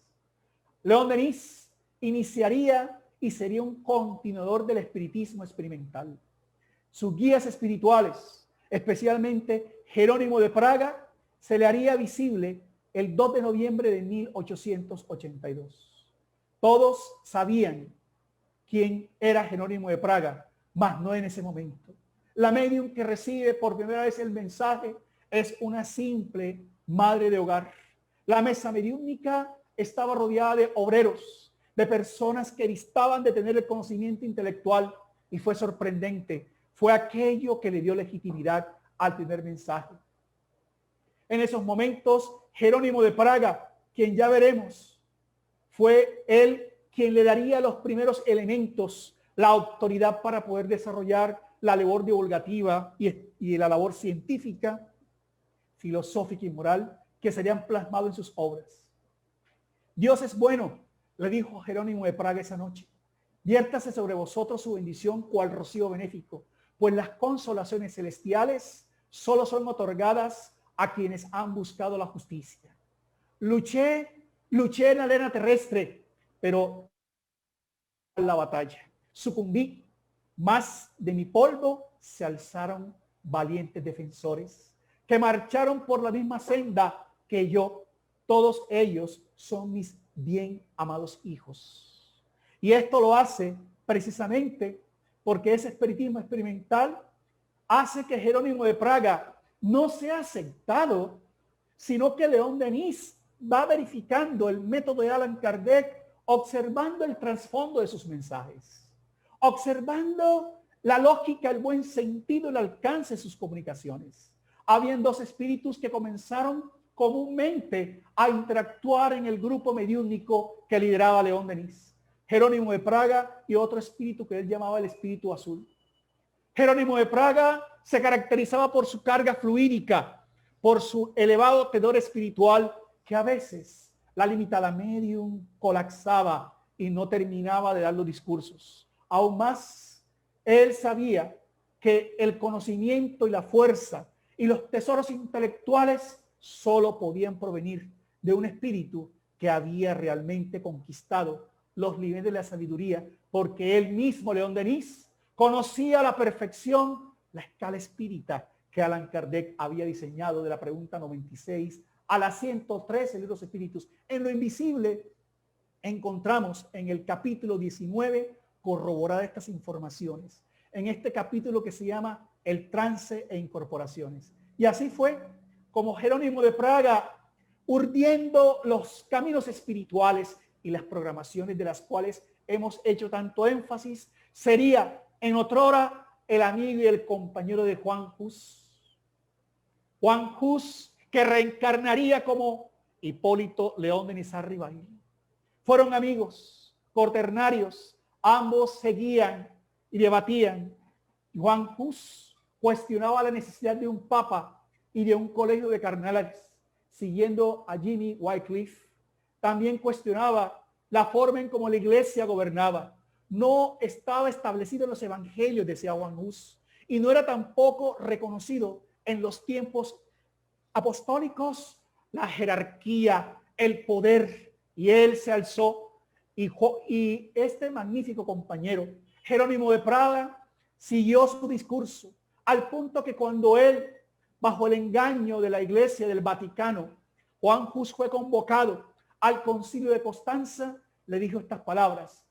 León Denis iniciaría y sería un continuador del espiritismo experimental. Sus guías espirituales, especialmente Jerónimo de Praga, se le haría visible el 2 de noviembre de 1882. Todos sabían quién era Jerónimo de Praga, mas no en ese momento. La medium que recibe por primera vez el mensaje es una simple madre de hogar. La mesa mediúmnica estaba rodeada de obreros, de personas que distaban de tener el conocimiento intelectual, y fue sorprendente. Fue aquello que le dio legitimidad al primer mensaje. En esos momentos, Jerónimo de Praga, quien ya veremos, fue él quien le daría los primeros elementos, la autoridad para poder desarrollar la labor divulgativa y la labor científica, filosófica y moral que serían plasmados en sus obras. Dios es bueno, le dijo Jerónimo de Praga esa noche. Viértase sobre vosotros su bendición cual rocío benéfico, pues las consolaciones celestiales solo son otorgadas a quienes han buscado la justicia. Luché en la arena terrestre, pero en la batalla sucumbí, mas de mi polvo se alzaron valientes defensores que marcharon por la misma senda que yo. Todos ellos son mis bien amados hijos. Y esto lo hace precisamente porque ese espiritismo experimental hace que Jerónimo de Praga no sea aceptado, sino que León Denis va verificando el método de Allan Kardec, observando el trasfondo de sus mensajes, observando la lógica, el buen sentido, el alcance de sus comunicaciones. Habían dos espíritus que comenzaron comúnmente a interactuar en el grupo mediúnico que lideraba León Denis: Jerónimo de Praga y otro espíritu que él llamaba el espíritu azul. Jerónimo de Praga se caracterizaba por su carga fluídica, por su elevado tenor espiritual, que a veces la limitada medium colapsaba y no terminaba de dar los discursos. Aún más, él sabía que el conocimiento y la fuerza y los tesoros intelectuales solo podían provenir de un espíritu que había realmente conquistado los niveles de la sabiduría, porque él mismo, León Denis, conocía a la perfección la escala espírita que Allan Kardec había diseñado de la pregunta 96 a la 113 de los espíritus. En lo invisible encontramos en el capítulo 19 corroboradas estas informaciones, en este capítulo que se llama el trance e incorporaciones. Y así fue como Jerónimo de Praga, urdiendo los caminos espirituales y las programaciones de las cuales hemos hecho tanto énfasis, sería en otrora el amigo y el compañero de Juan Hus. Juan Hus, que reencarnaría como Hipólito León Denis Arribagil. Fueron amigos, coternarios, ambos seguían y debatían. Juan Hus cuestionaba la necesidad de un papa y de un colegio de cardenales, siguiendo a Jimmy Wycliffe. También cuestionaba la forma en cómo la iglesia gobernaba. No estaba establecido en los evangelios, decía Juan Hus, y no era tampoco reconocido en los tiempos apostólicos la jerarquía, el poder, y él se alzó y este magnífico compañero Jerónimo de Praga siguió su discurso al punto que cuando él, bajo el engaño de la iglesia del Vaticano, Juan Hus fue convocado al concilio de Constanza, le dijo estas palabras.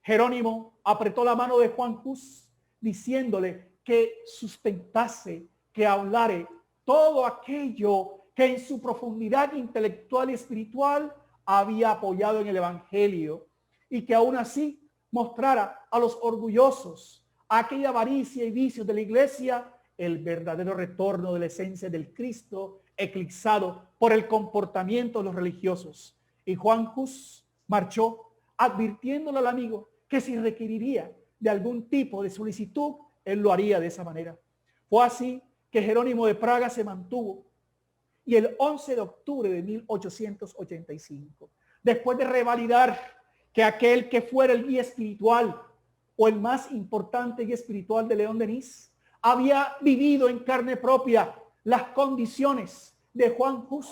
Jerónimo apretó la mano de Juan Hus diciéndole que sustentase, que hablare todo aquello que en su profundidad intelectual y espiritual había apoyado en el evangelio, y que aún así mostrara a los orgullosos, a aquella avaricia y vicios de la iglesia, el verdadero retorno de la esencia del Cristo eclipsado por el comportamiento de los religiosos. Y Juan Hus marchó advirtiéndole al amigo que si requeriría de algún tipo de solicitud, él lo haría de esa manera. Fue así que Jerónimo de Praga se mantuvo, y el 11 de octubre de 1885, después de revalidar que aquel que fuera el guía espiritual o el más importante guía espiritual de León Denis había vivido en carne propia las condiciones de Juan Hus,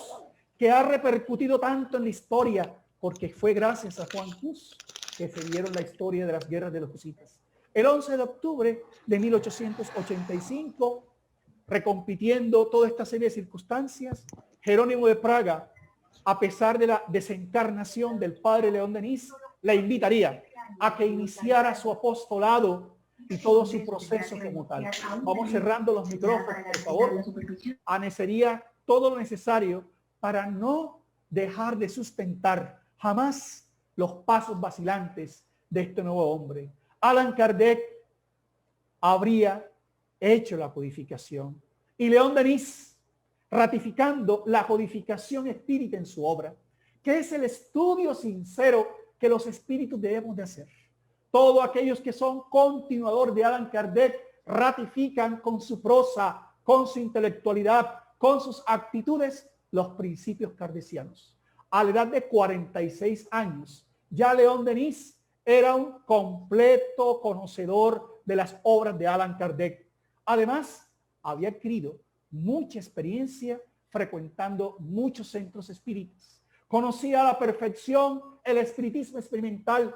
que ha repercutido tanto en la historia, porque fue gracias a Juan Hus que se dieron la historia de las guerras de los husitas. El 11 de octubre de 1885, recompitiendo toda esta serie de circunstancias, Jerónimo de Praga, a pesar de la desencarnación del padre León Denis, la invitaría a que iniciara su apostolado y todo su proceso como tal. Vamos cerrando los micrófonos, por favor. Anecería todo lo necesario para no dejar de sustentar jamás los pasos vacilantes de este nuevo hombre. Allan Kardec habría hecho la codificación y León Denis ratificando la codificación espírita en su obra, que es el estudio sincero que los espíritus debemos de hacer. Todos aquellos que son continuadores de Allan Kardec ratifican con su prosa, con su intelectualidad, con sus actitudes, los principios kardecianos. A la edad de 46 años, ya León Denis era un completo conocedor de las obras de Allan Kardec. Además, había adquirido mucha experiencia frecuentando muchos centros espíritas. Conocía a la perfección el espiritismo experimental.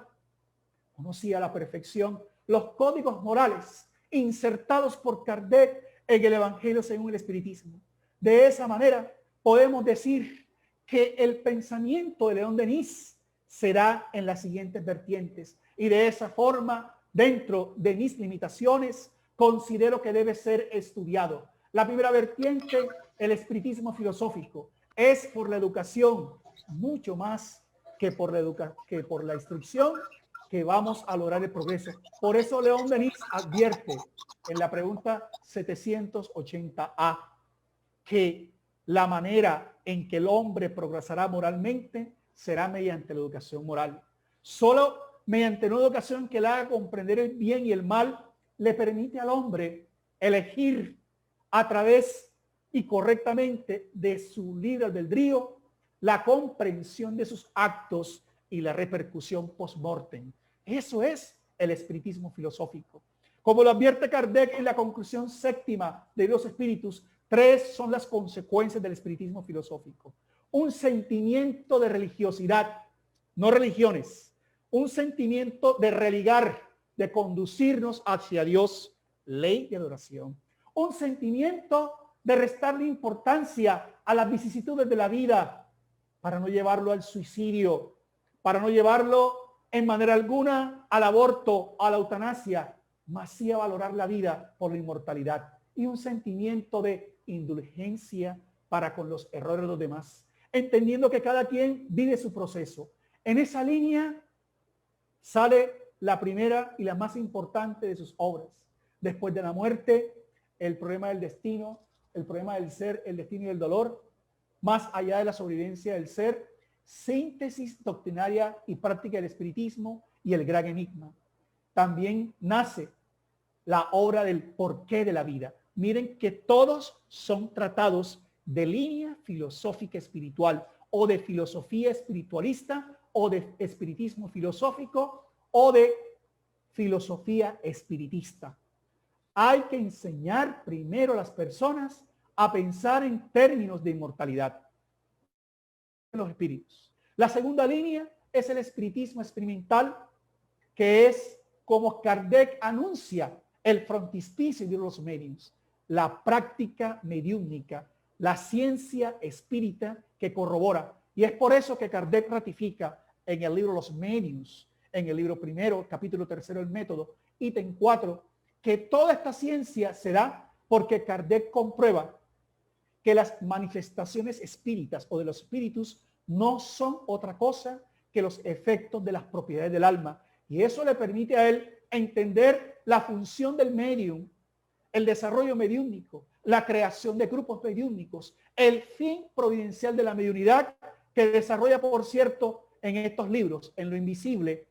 Conocía a la perfección los códigos morales insertados por Kardec en el Evangelio según el espiritismo. De esa manera podemos decir que el pensamiento de León Denis será en las siguientes vertientes, y de esa forma, dentro de mis limitaciones, considero que debe ser estudiado. La primera vertiente, el espiritismo filosófico, es por la educación, mucho más que por la instrucción, que vamos a lograr el progreso. Por eso León Denis advierte en la pregunta 780A que la manera en que el hombre progresará moralmente será mediante la educación moral. Solo mediante una educación que le haga comprender el bien y el mal le permite al hombre elegir a través y correctamente de su libre albedrío la comprensión de sus actos y la repercusión post-mortem. Eso es el espiritismo filosófico. Como lo advierte Kardec en la conclusión séptima de los espíritus, 3 son las consecuencias del espiritismo filosófico. Un sentimiento de religiosidad, no religiones, un sentimiento de religar, de conducirnos hacia Dios, ley de adoración. Un sentimiento de restarle importancia a las vicisitudes de la vida para no llevarlo al suicidio, para no llevarlo en manera alguna al aborto, a la eutanasia, mas sí a valorar la vida por la inmortalidad. Y un sentimiento de indulgencia para con los errores de los demás, entendiendo que cada quien vive su proceso. En esa línea sale la primera y la más importante de sus obras. Después de la muerte, el problema del destino, el problema del ser, el destino y el dolor, más allá de la sobrevivencia del ser, síntesis doctrinaria y práctica del espiritismo y el gran enigma. También nace la obra del porqué de la vida. Miren que todos son tratados de línea filosófica espiritual o de filosofía espiritualista o de espiritismo filosófico o de filosofía espiritista. Hay que enseñar primero a las personas a pensar en términos de inmortalidad. Los espíritus. La segunda línea es el espiritismo experimental, que es como Kardec anuncia el frontispicio de los mediums, la práctica mediúmnica, la ciencia espírita que corrobora. Y es por eso que Kardec ratifica en el libro Los Mediums, en el libro primero, capítulo 3, el método, ítem 4, que toda esta ciencia se da porque Kardec comprueba que las manifestaciones espíritas o de los espíritus no son otra cosa que los efectos de las propiedades del alma. Y eso le permite a él entender la función del medium, el desarrollo mediúnico, la creación de grupos mediúnicos, el fin providencial de la mediunidad que desarrolla, por cierto, en estos libros, en lo invisible,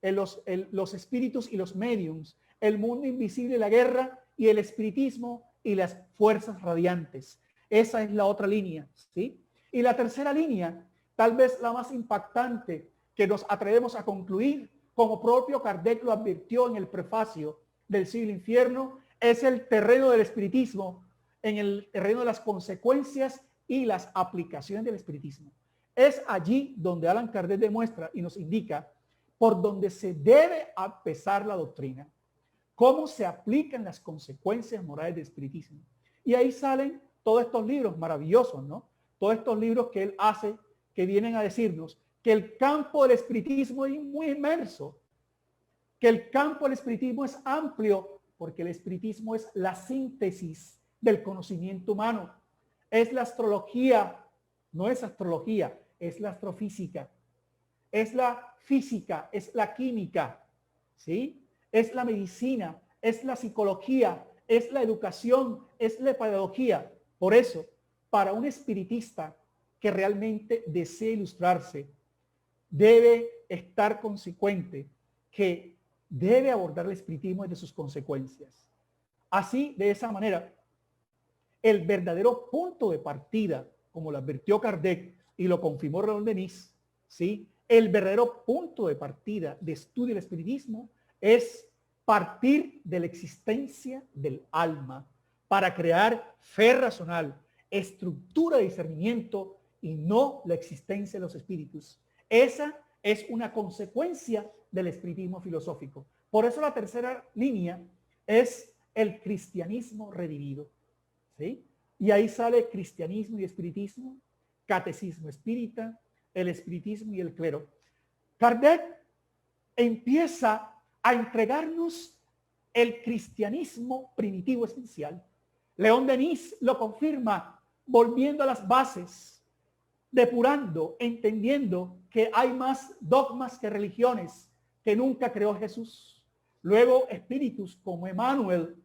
en los espíritus y los mediums, el mundo invisible y la guerra y el espiritismo y las fuerzas radiantes. Esa es la otra línea, ¿sí? Y la tercera línea, tal vez la más impactante que nos atrevemos a concluir, como propio Kardec lo advirtió en el prefacio del Cielo e Infierno, es el terreno del espiritismo, en el terreno de las consecuencias y las aplicaciones del espiritismo. Es allí donde Allan Kardec demuestra y nos indica por donde se debe empezar la doctrina, cómo se aplican las consecuencias morales del espiritismo. Y ahí salen todos estos libros maravillosos, ¿no? Todos estos libros que él hace, que vienen a decirnos que el campo del espiritismo es muy inmenso, que el campo del espiritismo es amplio, porque el espiritismo es la síntesis del conocimiento humano. Es la astrología, no es astrología, es la astrofísica. Es la física, es la química, ¿sí? Es la medicina, es la psicología, es la educación, es la pedagogía. Por eso, para un espiritista que realmente desee ilustrarse, debe estar consecuente que debe abordar el espiritismo desde sus consecuencias. Así, de esa manera, el verdadero punto de partida, como lo advirtió Kardec y lo confirmó León Denis, ¿sí? El verdadero punto de partida de estudio del espiritismo es partir de la existencia del alma para crear fe racional, estructura de discernimiento y no la existencia de los espíritus. Esa es una consecuencia del espiritismo filosófico. Por eso la tercera línea es el cristianismo redimido, ¿sí? Y ahí sale cristianismo y espiritismo, catecismo espírita, el espiritismo y el clero. Kardec empieza a entregarnos el cristianismo primitivo esencial. León Denis lo confirma volviendo a las bases, depurando, entendiendo que hay más dogmas que religiones que nunca creó Jesús. Luego espíritus como Emmanuel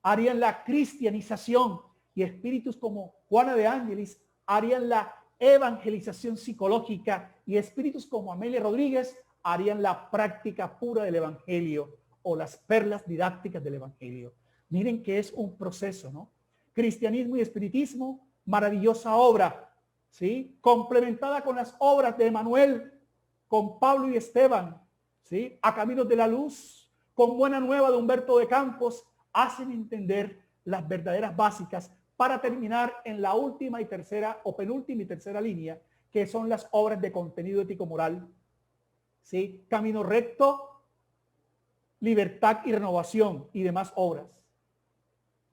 harían la cristianización y espíritus como Juana de Ángelis harían la evangelización psicológica y espíritus como Amelia Rodríguez harían la práctica pura del evangelio o las perlas didácticas del evangelio. Miren que es un proceso, ¿no? Cristianismo y espiritismo, maravillosa obra, ¿sí? Complementada con las obras de Emanuel, con Pablo y Esteban, ¿sí? A Caminos de la Luz, con Buena Nueva de Humberto de Campos, hacen entender las verdaderas básicas para terminar en la última y tercera o penúltima y tercera línea, que son las obras de contenido ético-moral, ¿sí? Camino recto, libertad y renovación y demás obras.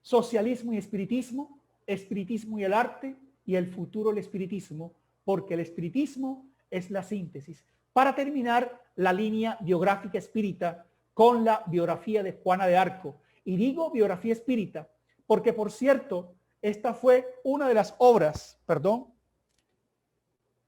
Socialismo y espiritismo, espiritismo y el arte y el futuro del espiritismo, porque el espiritismo es la síntesis. Para terminar, la línea biográfica espírita con la biografía de Juana de Arco. Y digo biografía espírita porque, por cierto, esta fue una de las obras,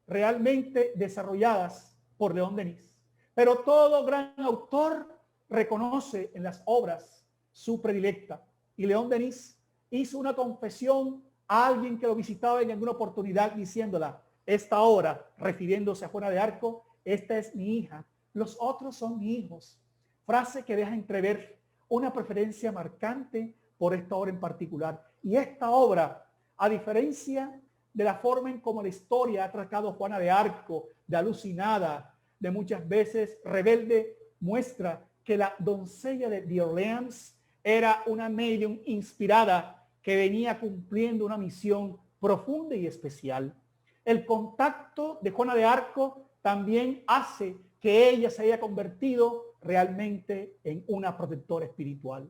realmente desarrolladas por León Denis. Pero todo gran autor reconoce en las obras su predilecta. Y León Denis hizo una confesión a alguien que lo visitaba en alguna oportunidad diciéndola, esta obra, refiriéndose a Juana de Arco, esta es mi hija, los otros son mis hijos. Frase que deja entrever una preferencia marcante por esta obra en particular. Y esta obra, a diferencia de la forma en cómo la historia ha tratado Juana de Arco, de alucinada, de muchas veces rebelde, muestra que la doncella de Orleans era una medium inspirada que venía cumpliendo una misión profunda y especial. El contacto de Juana de Arco también hace que ella se haya convertido realmente en una protectora espiritual.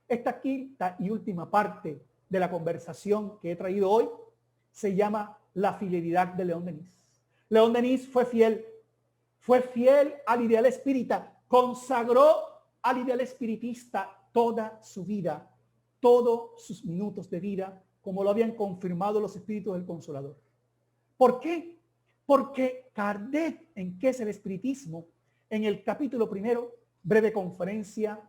Esta quinta y última parte de la conversación que he traído hoy se llama la fidelidad de León Denis. León Denis fue fiel al ideal espírita, consagró al ideal espiritista toda su vida, todos sus minutos de vida, como lo habían confirmado los espíritus del Consolador. ¿Por qué? Porque Kardec, ¿en qué es el espiritismo? En el capítulo primero, breve conferencia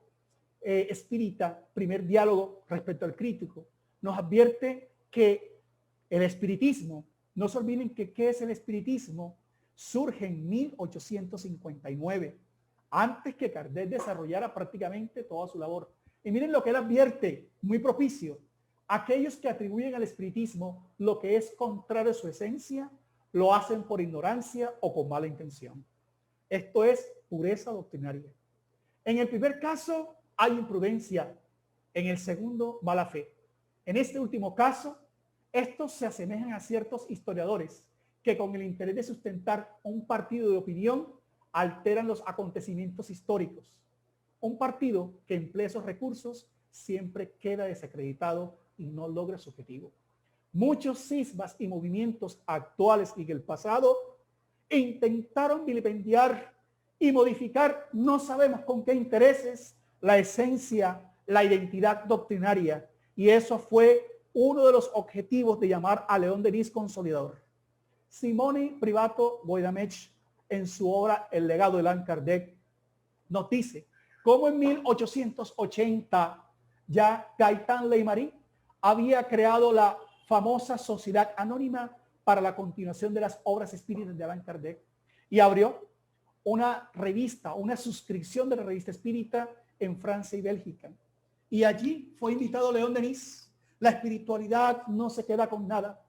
espírita, primer diálogo respecto al crítico, nos advierte que el espiritismo, no se olviden que ¿qué es el espiritismo? Surge en 1859, antes que Kardec desarrollara prácticamente toda su labor. Y miren lo que él advierte, muy propicio. Aquellos que atribuyen al espiritismo lo que es contrario a su esencia, lo hacen por ignorancia o con mala intención. Esto es pureza doctrinaria. En el primer caso hay imprudencia, en el segundo mala fe. En este último caso Estos se asemejan a ciertos historiadores que con el interés de sustentar un partido de opinión alteran los acontecimientos históricos. Un partido que emplea esos recursos siempre queda desacreditado y no logra su objetivo. Muchos cismas y movimientos actuales y del pasado intentaron vilipendiar y modificar, no sabemos con qué intereses, la esencia, la identidad doctrinaria. Y eso fue uno de los objetivos de llamar a León Denis consolidador. Simone Privato Boydamech, en su obra El legado de Allan Kardec, nos dice cómo en 1880 ya Gaitán Leymari había creado la famosa Sociedad Anónima para la continuación de las obras espíritas de Allan Kardec y abrió una revista, una suscripción de la revista espírita en Francia y Bélgica. Y allí fue invitado León Denis. La espiritualidad no se queda con nada.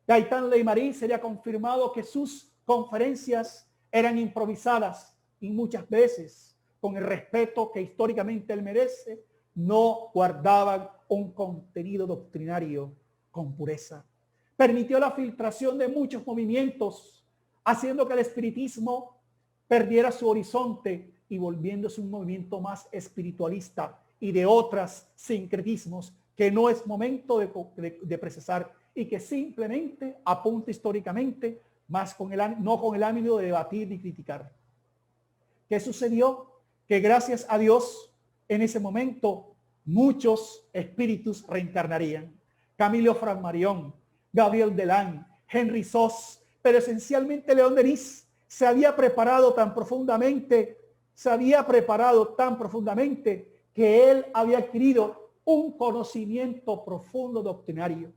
Gaitán Leymari sería confirmado que sus conferencias eran improvisadas y muchas veces, con el respeto que históricamente él merece, no guardaban un contenido doctrinario con pureza. Permitió la filtración de muchos movimientos, haciendo que el espiritismo perdiera su horizonte y volviéndose un movimiento más espiritualista y de otros sincretismos que no es momento de procesar y que simplemente apunta históricamente, más no con el ánimo de debatir ni criticar. ¿Qué sucedió? Que gracias a Dios, en ese momento, muchos espíritus reencarnarían. Camilo Flammarion, Gabriel Delan, Henry Sos, pero esencialmente León Denis se había preparado tan profundamente que él había adquirido un conocimiento profundo doctrinario.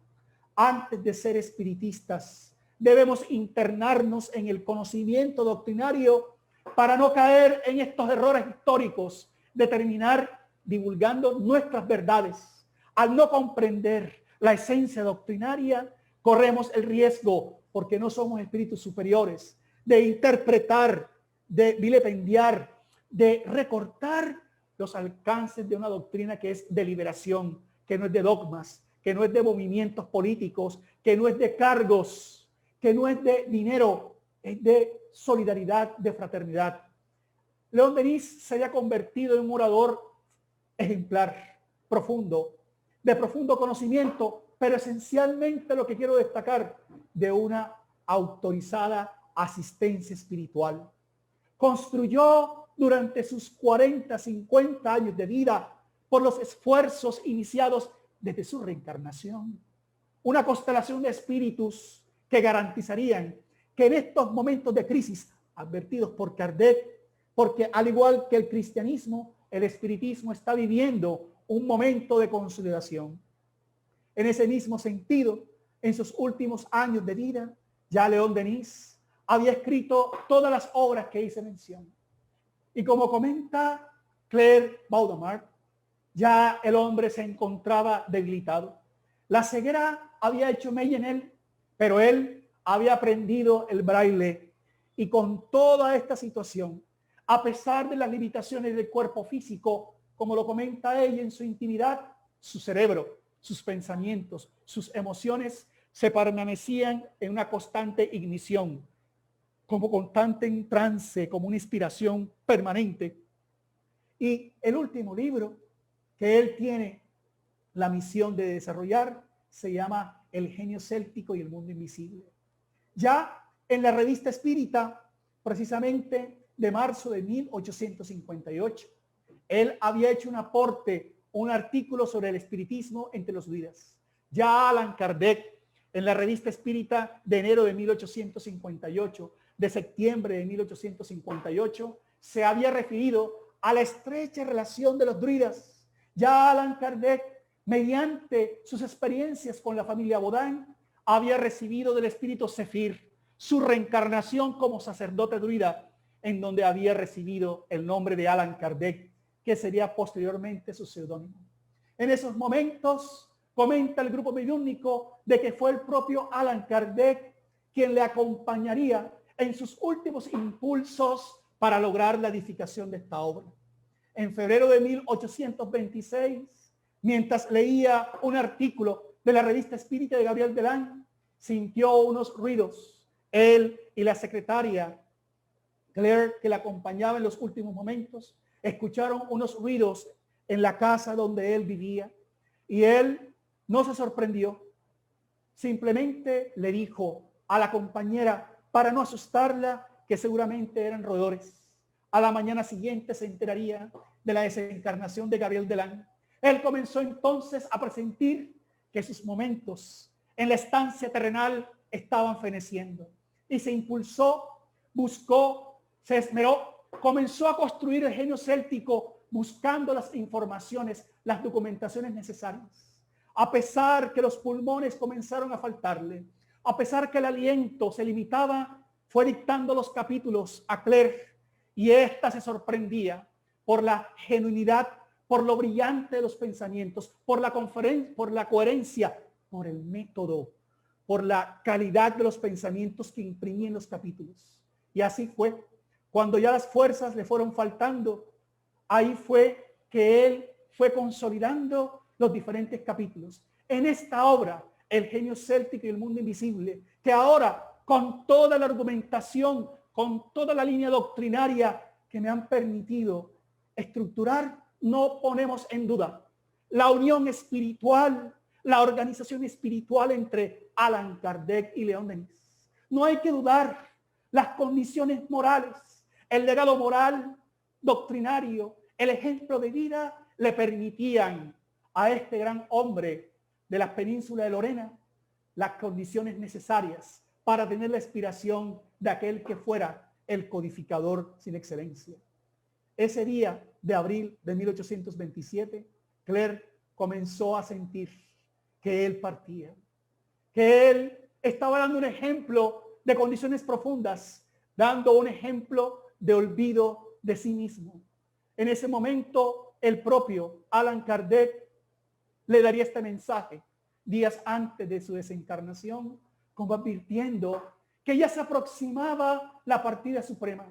Antes de ser espiritistas, debemos internarnos en el conocimiento doctrinario para no caer en estos errores históricos de terminar divulgando nuestras verdades. Al no comprender la esencia doctrinaria, corremos el riesgo, porque no somos espíritus superiores, de interpretar, de vilipendiar, de recortar los alcances de una doctrina que es de liberación, que no es de dogmas, que no es de movimientos políticos, que no es de cargos, que no es de dinero, es de solidaridad, de fraternidad. León Denis se haya convertido en un orador ejemplar, profundo, de profundo conocimiento, pero esencialmente lo que quiero destacar, de una autorizada asistencia espiritual. Construyó durante sus 40, 50 años de vida, por los esfuerzos iniciados desde su reencarnación, una constelación de espíritus que garantizarían que en estos momentos de crisis advertidos por Kardec, porque al igual que el cristianismo, el espiritismo está viviendo un momento de consolidación. En ese mismo sentido, en sus últimos años de vida, ya León Denis había escrito todas las obras que hice mención. Y como comenta Claire Baudemart, ya el hombre se encontraba debilitado. La ceguera había hecho mella en él, pero él había aprendido el braille. Y con toda esta situación, a pesar de las limitaciones del cuerpo físico, como lo comenta ella en su intimidad, su cerebro, sus pensamientos, sus emociones se permanecían en una constante ignición, como constante en trance, como una inspiración permanente. Y el último libro que él tiene la misión de desarrollar se llama El genio céltico y el mundo invisible. Ya en la revista Espírita, precisamente de marzo de 1858, él había hecho un aporte, un artículo sobre el espiritismo entre los druidas. Ya Allan Kardec, en la revista Espírita de enero de 1858, de septiembre de 1858, se había referido a la estrecha relación de los druidas. Ya Allan Kardec, mediante sus experiencias con la familia Baudin, había recibido del espíritu Zephyr su reencarnación como sacerdote druida, en donde había recibido el nombre de Allan Kardec, que sería posteriormente su seudónimo. En esos momentos, comenta el grupo mediúnico de que fue el propio Allan Kardec quien le acompañaría en sus últimos impulsos para lograr la edificación de esta obra. En febrero de 1826, mientras leía un artículo de la revista Espírita de Gabriel Delán sintió unos ruidos. Él y la secretaria Claire, que la acompañaba en los últimos momentos, escucharon unos ruidos en la casa donde él vivía y él no se sorprendió. Simplemente le dijo a la compañera, para no asustarla, que seguramente eran roedores. A la mañana siguiente se enteraría de la desencarnación de Gabriel Delán. Él comenzó entonces a presentir que sus momentos en la estancia terrenal estaban feneciendo y se impulsó, buscó, se esmeró, comenzó a construir el genio céltico buscando las informaciones, las documentaciones necesarias. A pesar que los pulmones comenzaron a faltarle, a pesar que el aliento se limitaba, fue dictando los capítulos a Claire y ésta se sorprendía por la genuinidad, por lo brillante de los pensamientos, por la coherencia, por el método, por la calidad de los pensamientos que imprimía en los capítulos. Y así fue. Cuando ya las fuerzas le fueron faltando, ahí fue que él fue consolidando los diferentes capítulos. En esta obra, El genio céltico y el mundo invisible, que ahora con toda la argumentación, con toda la línea doctrinaria que me han permitido estructurar, no ponemos en duda la unión espiritual, la organización espiritual entre Allan Kardec y León Denis. No hay que dudar las condiciones morales, el legado moral, doctrinario, el ejemplo de vida le permitían a este gran hombre de la península de Lorena las condiciones necesarias para tener la inspiración de aquel que fuera el codificador sin excelencia. Ese día de abril de 1827, Claire comenzó a sentir que él partía, que él estaba dando un ejemplo de condiciones profundas, dando un ejemplo de olvido de sí mismo. En ese momento, el propio Allan Kardec le daría este mensaje días antes de su desencarnación, como advirtiendo que ya se aproximaba la partida suprema.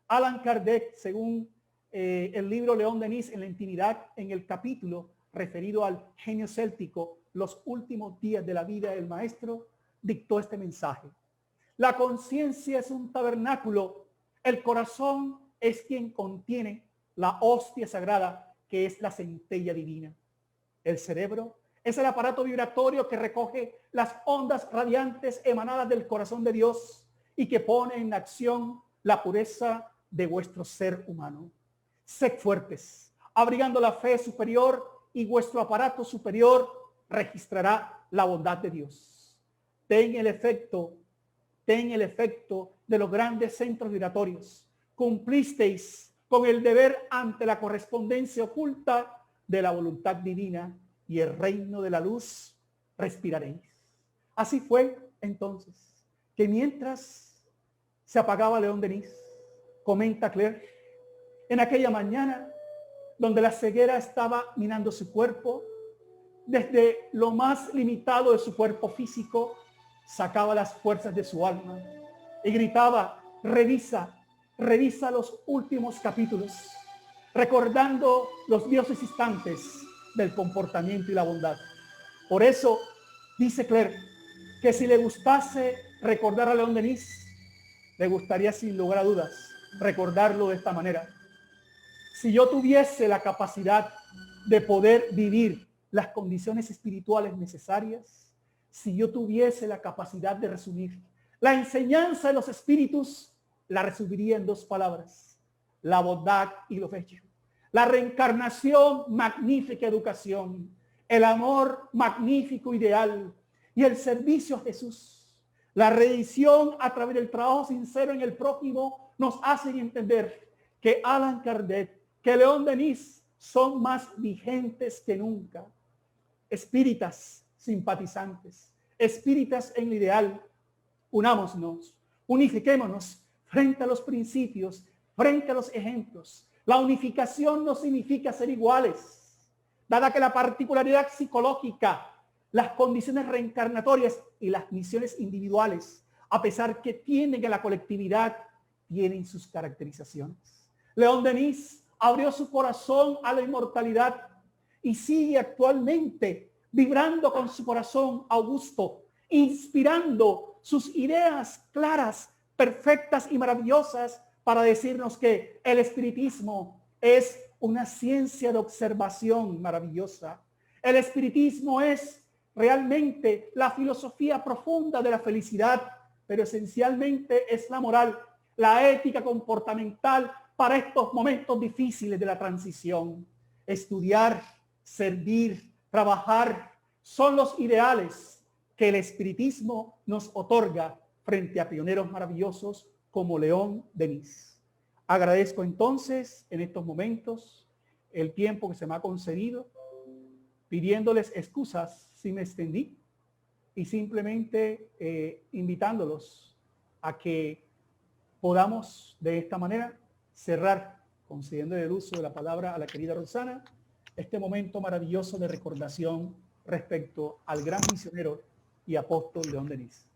Allan Kardec, según el libro León Denis en la intimidad, en el capítulo referido al genio céltico, los últimos días de la vida del maestro, dictó este mensaje. La conciencia es un tabernáculo, el corazón es quien contiene la hostia sagrada que es la centella divina. El cerebro es el aparato vibratorio que recoge las ondas radiantes emanadas del corazón de Dios y que pone en acción la pureza de vuestro ser humano. Sed fuertes, abrigando la fe superior, y vuestro aparato superior registrará la bondad de Dios. Ten el efecto de los grandes centros vibratorios. Cumplisteis con el deber ante la correspondencia oculta de la voluntad divina y el reino de la luz respiraréis. Así fue entonces que mientras se apagaba León Denis, comenta Claire, en aquella mañana donde la ceguera estaba minando su cuerpo, desde lo más limitado de su cuerpo físico, sacaba las fuerzas de su alma y gritaba, revisa los últimos capítulos, recordando los dioses instantes del comportamiento y la bondad. Por eso, dice Claire, que si le gustase recordar a León Denis, le gustaría sin lugar a dudas recordarlo de esta manera. Si yo tuviese la capacidad de poder vivir las condiciones espirituales necesarias, si yo tuviese la capacidad de resumir la enseñanza de los espíritus, la resumiría en dos palabras: la bondad y lo bello. La reencarnación, magnífica educación, el amor, magnífico ideal, y el servicio a Jesús. La redención a través del trabajo sincero en el prójimo nos hacen entender que Allan Kardec, que León Denis son más vigentes que nunca. Espíritas simpatizantes, espíritas en el ideal, unámonos, unifiquémonos frente a los principios, frente a los ejemplos. La unificación no significa ser iguales, dada que la particularidad psicológica, las condiciones reencarnatorias y las misiones individuales, a pesar que tienen en la colectividad, tienen sus caracterizaciones. León Denis abrió su corazón a la inmortalidad y sigue actualmente vibrando con su corazón augusto, inspirando sus ideas claras, perfectas y maravillosas para decirnos que el espiritismo es una ciencia de observación maravillosa. El espiritismo es realmente la filosofía profunda de la felicidad, pero esencialmente es la moral, la ética comportamental para estos momentos difíciles de la transición. Estudiar, servir, trabajar son los ideales que el espiritismo nos otorga frente a pioneros maravillosos como León Denis. Agradezco entonces en estos momentos el tiempo que se me ha concedido, pidiéndoles excusas si me extendí y simplemente invitándolos a que podamos de esta manera cerrar, concediendo el uso de la palabra a la querida Rosana, este momento maravilloso de recordación respecto al gran misionero y apóstol León Denis.